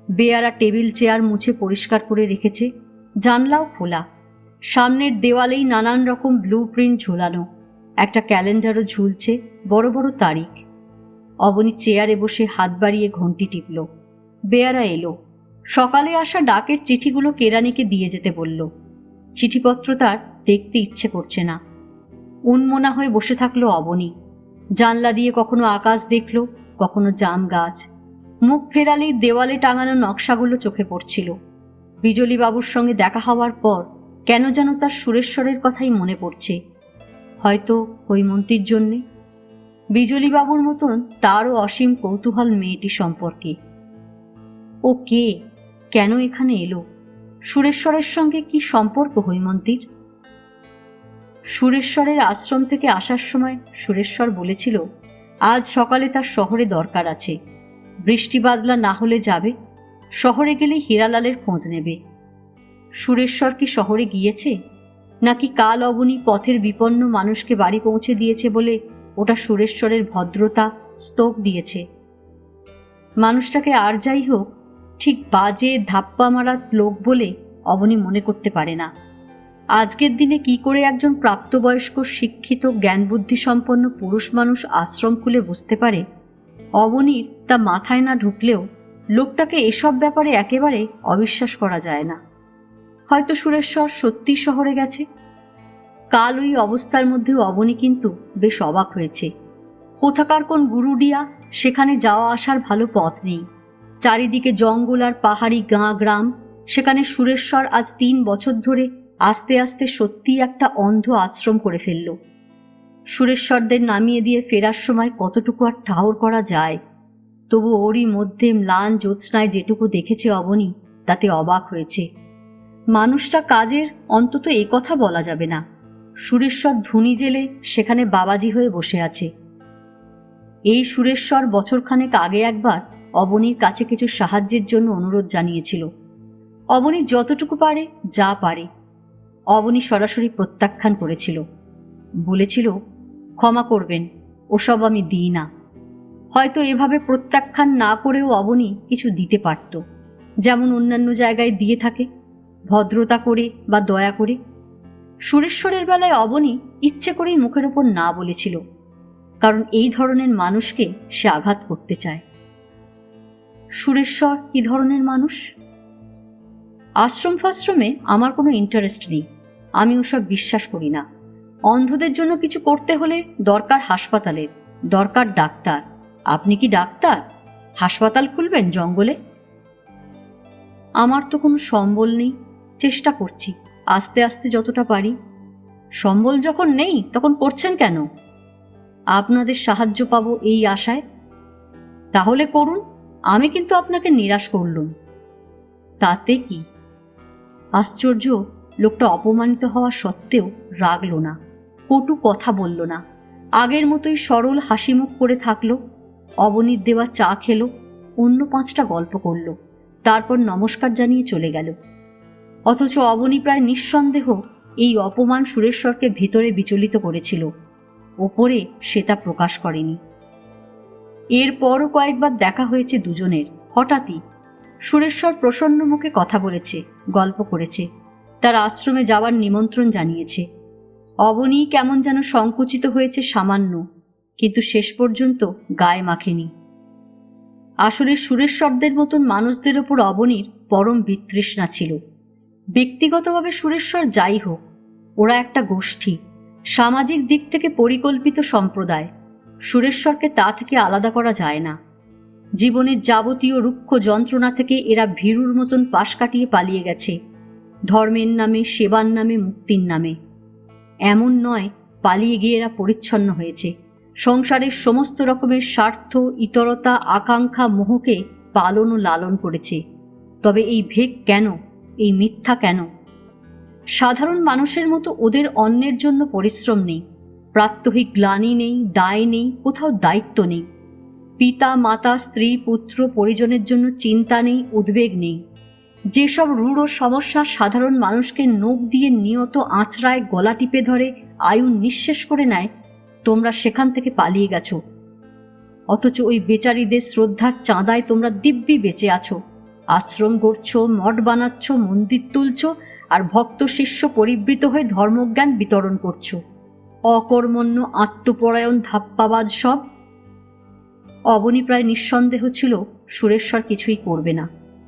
বেয়ারা টেবিল চেয়ার মুছে পরিষ্কার করে রেখেছে। জানলাও খোলা। সামনের দেওয়ালেই নানান রকম ব্লু প্রিন্ট ঝোলানো। একটা ক্যালেন্ডারও ঝুলছে, বড় বড় তারিখ। অবনী চেয়ারে বসে হাত বাড়িয়ে ঘন্টি টিপল। বেয়ারা এলো। সকালে আসা ডাকের চিঠিগুলো কেরানিকে দিয়ে যেতে বলল। চিঠিপত্র তার দেখতে ইচ্ছে করছে না। উন্মনা হয়ে বসে থাকলো অবনী। জানলা দিয়ে কখনো আকাশ দেখল, কখনো জাম গাছ। মুখ ফেরালেই দেওয়ালে টাঙানো নকশাগুলো চোখে পড়ছিল। বিজলীবাবুর সঙ্গে দেখা হওয়ার পর কেন যেন তার সুরেশ্বরের কথাই মনে পড়ছে। হয়তো হৈমন্তীর জন্যে। বিজলীবাবুর মতন তারও অসীম কৌতূহল মেয়েটি সম্পর্কে। ও কে, কেন এখানে এলো? সুরেশ্বরের সঙ্গে কি সম্পর্ক হৈমন্তীর? সুরেশ্বরের আশ্রম থেকে আসার সময় সুরেশ্বর বলেছিল আজ সকালে তার শহরে দরকার আছে। বৃষ্টি বাদলা না হলে যাবে। শহরে গেলেই হীরালালের খোঁজ নেবে। সুরেশ্বর কি শহরে গিয়েছে, নাকি কাল অবনী পথের বিপন্ন মানুষকে বাড়ি পৌঁছে দিয়েছে বলে ওটা সুরেশ্বরের ভদ্রতা স্তোক দিয়েছে? মানুষটাকে আর যাই হোক, ঠিক বাজে ধাপ্পা মারা লোক বলে অবনী মনে করতে পারে না। আজকের দিনে কি করে একজন প্রাপ্তবয়স্ক শিক্ষিত জ্ঞানবুদ্ধিসম্পন্ন পুরুষ মানুষ আশ্রম খুলে বসতে পারে, অবনীর তা মাথায় না ঢুকলেও লোকটাকে এসব ব্যাপারে একেবারে অবিশ্বাস করা যায় না। হয়তো সুরেশ্বর সত্যিই শহরে গেছে। কাল ওই অবস্থার মধ্যেও অবনী কিন্তু বেশ অবাক হয়েছে। কোথাকার কোন গুরুডিয়া, সেখানে যাওয়া আসার ভালো পথ নেই। চারিদিকে জঙ্গল আর পাহাড়ি গাঁ গ্রাম। সেখানে সুরেশ্বর আজ 3 বছর ধরে আস্তে আস্তে সত্যিই একটা অন্ধ আশ্রম করে ফেলল। সুরেশ্বরদের নামিয়ে দিয়ে ফেরার সময় কতটুকু আর ঠাহর করা যায়। তবু ওরই মধ্যে ম্লান জ্যোৎস্নায় যেটুকু দেখেছে অবনী, তাতে অবাক হয়েছে। মানুষটা কাজের, অন্তত এ কথা বলা যাবে না। সুরেশ্বর ধুনি জেলে সেখানে বাবাজি হয়ে বসে আছে। এই সুরেশ্বর বছরখানেক আগে একবার অবনীর কাছে কিছু সাহায্যের জন্য অনুরোধ জানিয়েছিল। অবনী যতটুকু পারে, যা পারে। অবনী সরাসরি প্রত্যাখ্যান করেছিল। বলেছিল, ক্ষমা করবেন, ওসব আমি দিই না। হয়তো এভাবে প্রত্যাখ্যান না করেও অবনী কিছু দিতে পারত, যেমন অন্যান্য জায়গায় দিয়ে থাকে, ভদ্রতা করে বা দয়া করে। সুরেশ্বরের বেলায় অবনী ইচ্ছে করেই মুখের ওপর না বলেছিল, কারণ এই ধরনের মানুষকে সে আঘাত করতে চায়। সুরেশ্বর কি ধরনের মানুষ? আশ্রম ফাশ্রমে আমার কোনো ইন্টারেস্ট নেই। আমি ওসব বিশ্বাস করি না। অন্ধদের জন্য কিছু করতে হলে দরকার হাসপাতালের, দরকার ডাক্তার। আপনি কি ডাক্তার? হাসপাতাল খুলবেন জঙ্গলে? আমার তো কোনো সম্বল নেই। চেষ্টা করছি আস্তে আস্তে যতটা পারি। সম্বল যখন নেই তখন করছেন কেন? আপনাদের সাহায্য পাবো এই আশায়। তাহলে করুন, আমি কিন্তু আপনাকে নিরাশ করলুম। তাতে কি? আশ্চর্য, লোকটা অপমানিত হওয়া সত্ত্বেও রাগল না, কটু কথা বলল না, আগের মতোই সরল হাসিমুখ করে থাকলো। অবনীর দেওয়া চা খেলো, অন্য 5টা গল্প করল, তারপর নমস্কার জানিয়ে চলে গেল। অথচ অবনী প্রায় নিঃসন্দেহ এই অপমান সুরেশ্বরকে ভেতরে বিচলিত করেছিল, ওপরে সে তা প্রকাশ করেনি। এরপরও কয়েকবার দেখা হয়েছে দুজনের। হঠাৎই সুরেশ্বর প্রসন্ন মুখে কথা বলেছে, গল্প করেছে, তার আশ্রমে যাওয়ার নিমন্ত্রণ জানিয়েছে। অবনী কেমন যেন সংকুচিত হয়েছে সামান্য, কিন্তু শেষ পর্যন্ত গায়ে মাখেনি। আসলে সুরেশ্বরদের মতন মানুষদের ওপর অবনীর পরম বিতৃষ্ণা ছিল। ব্যক্তিগতভাবে সুরেশ্বর যাই হোক, ওরা একটা গোষ্ঠী, সামাজিক দিক থেকে পরিকল্পিত সম্প্রদায়। সুরেশ্বরকে তা থেকে আলাদা করা যায় না। জীবনের যাবতীয় রুক্ষ যন্ত্রণা থেকে এরা ভীরুর মতন পাশ কাটিয়ে পালিয়ে গেছে, ধর্মের নামে, সেবার নামে, মুক্তির নামে। এমন নয় পালিয়ে গিয়ে এরা পরিচ্ছন্ন হয়েছে, সংসারের সমস্ত রকমের স্বার্থ, ইতরতা, আকাঙ্ক্ষা, মোহকে পালন ও লালন করেছে। তবে এই ভেগ কেন, এই মিথ্যা কেন? সাধারণ মানুষের মতো ওদের অন্যের জন্য পরিশ্রম নেই, প্রাত্যহিক গ্লানি নেই, দায় নেই, কোথাও দায়িত্ব নেই। পিতা, মাতা, স্ত্রী, পুত্র, পরিজনের জন্য চিন্তা নেই, উদ্বেগ নেই। যেসব রূঢ় সমস্যা সাধারণ মানুষকে নখ দিয়ে নিয়ত আঁচড়ায়, গলা টিপে ধরে, আয়ু নিঃশেষ করে নেয়, তোমরা সেখান থেকে পালিয়ে গেছো। অথচ ওই বেচারীদের শ্রদ্ধার চাঁদায় তোমরা দিব্যি বেঁচে আছো। আশ্রম গড়ছ, মঠ বানাচ্ছ, মন্দির তুলছ, আর ভক্ত শিষ্য পরিবৃত হয়ে ধর্মজ্ঞান বিতরণ করছো। অকর্মণ্য, আত্মপরায়ণ, ধাপ্পাবাজ সব। অবনী প্রায় নিঃসন্দেহ ছিল সুরেশ্বর কিছুই করবে না,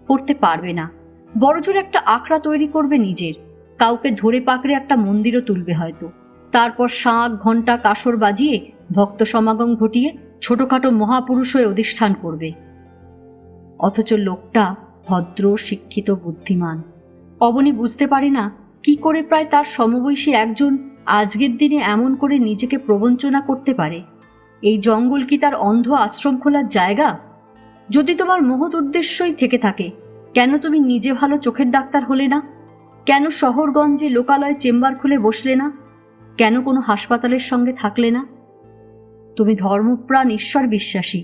করতে পারবে না। বড়জোর একটা আখড়া তৈরি করবে নিজের, কাউকে ধরে পাকড়ে একটা মন্দিরও তুলবে হয়তো। তারপর শাঁখ, ঘণ্টা, কাসর বাজিয়ে ভক্ত সমাগম ঘটিয়ে ছোটখাটো মহাপুরুষ হয়ে অধিষ্ঠান করবে। অথচ লোকটা ভদ্র, শিক্ষিত, বুদ্ধিমান। অবনী বুঝতে পারে না কি করে প্রায় তার সমবয়সী একজন আজকের দিনে এমন করে নিজেকে প্রবঞ্চনা করতে পারে। এই জঙ্গল কি তার অন্ধ আশ্রম খোলার জায়গা? যদি তোমার মহৎ উদ্দেশ্যই থেকে থাকে, কেন তুমি নিজে ভালো চোখের ডাক্তার হলে না? কেন শহরগঞ্জে লোকালয়ে চেম্বার খুলে বসলে না? কেন কোনো হাসপাতালের সঙ্গে থাকলে না? তুমি ধর্মপ্রাণ, ঈশ্বর বিশ্বাসী।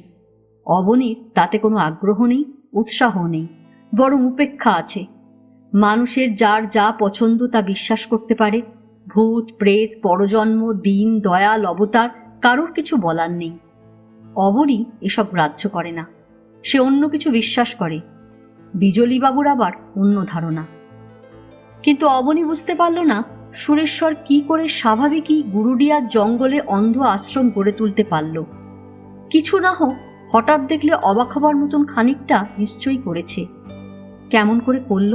অবনীর তাতে কোনো আগ্রহ নেই, উৎসাহ নেই, বরং উপেক্ষা আছে। মানুষের যার যা পছন্দ তা বিশ্বাস করতে পারে। ভূত, প্রেত, পরজন্ম, দিন, দয়াল, অবতার, কারোর কিছু বলার নেই। অবনী এসব গ্রাহ্য করে না, সে অন্য কিছু বিশ্বাস করে। বিজলীবাবুর আবার অন্য ধারণা। কিন্তু অবনী বুঝতে পারল না সুরেশ্বর কি করে স্বাভাবিকই গুরুডিয়ার জঙ্গলে অন্ধ আশ্রম গড়ে তুলতে পারল। কিছু না হোক, হঠাৎ দেখলে অবাক হবার মতন খানিকটা নিশ্চয়ই করেছে। কেমন করে করল?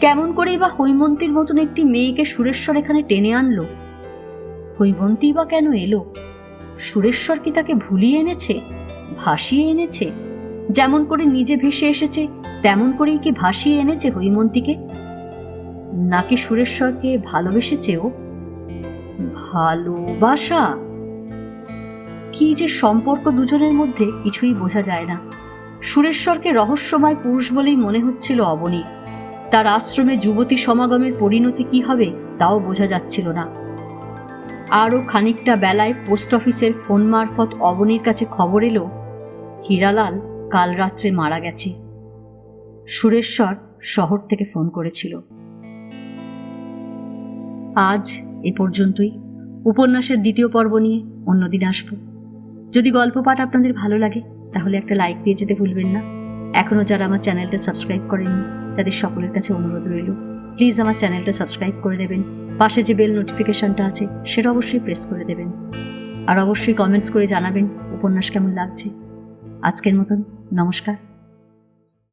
কেমন করেই বা হৈমন্তীর মতন একটি মেয়েকে সুরেশ্বর এখানে টেনে আনলো? হৈমন্তী বা কেন এলো? সুরেশ্বর কি তাকে ভুলিয়ে এনেছে, ভাসিয়ে এনেছে? যেমন করে নিজে ভেসে এসেছে তেমন করেই কি ভাসিয়ে এনেছে হৈমন্তীকে? নাকি সুরেশ্বরকে ভালোবেসেছে ও? ভালোবাসা কি যে সম্পর্ক দুজনের মধ্যে কিছুই বোঝা যায় না। সুরেশ্বরকে রহস্যময় পুরুষ বলেই মনে হচ্ছিল অবনীর। তার আশ্রমে যুবতী সমাগমের পরিণতি কি হবে তাও বোঝা যাচ্ছিল না। আরও খানিকটা বেলায় পোস্ট অফিসের ফোন মারফত অবনীর কাছে খবর এলো হীরালাল কাল রাত্রে মারা গেছে। সুরেশ্বর শহর থেকে ফোন করেছিল। আজ এ পর্যন্তই। উপন্যাসের 2য় পর্ব নিয়ে অন্যদিন আসব। যদি গল্প পাঠ আপনাদের ভালো লাগে তাহলে একটা লাইক দিয়ে যেতে ভুলবেন না। এখনও যারা আমার চ্যানেলটা সাবস্ক্রাইব করেননি তাদের সকলের কাছে অনুরোধ রইল, প্লিজ আমার চ্যানেলটা সাবস্ক্রাইব করে দেবেন। পাশে যে বেল নোটিফিকেশনটা আছে সেটা অবশ্যই প্রেস করে দেবেন। আর অবশ্যই কমেন্টস করে জানাবেন উপন্যাস কেমন লাগছে। আজকের মতন নমস্কার।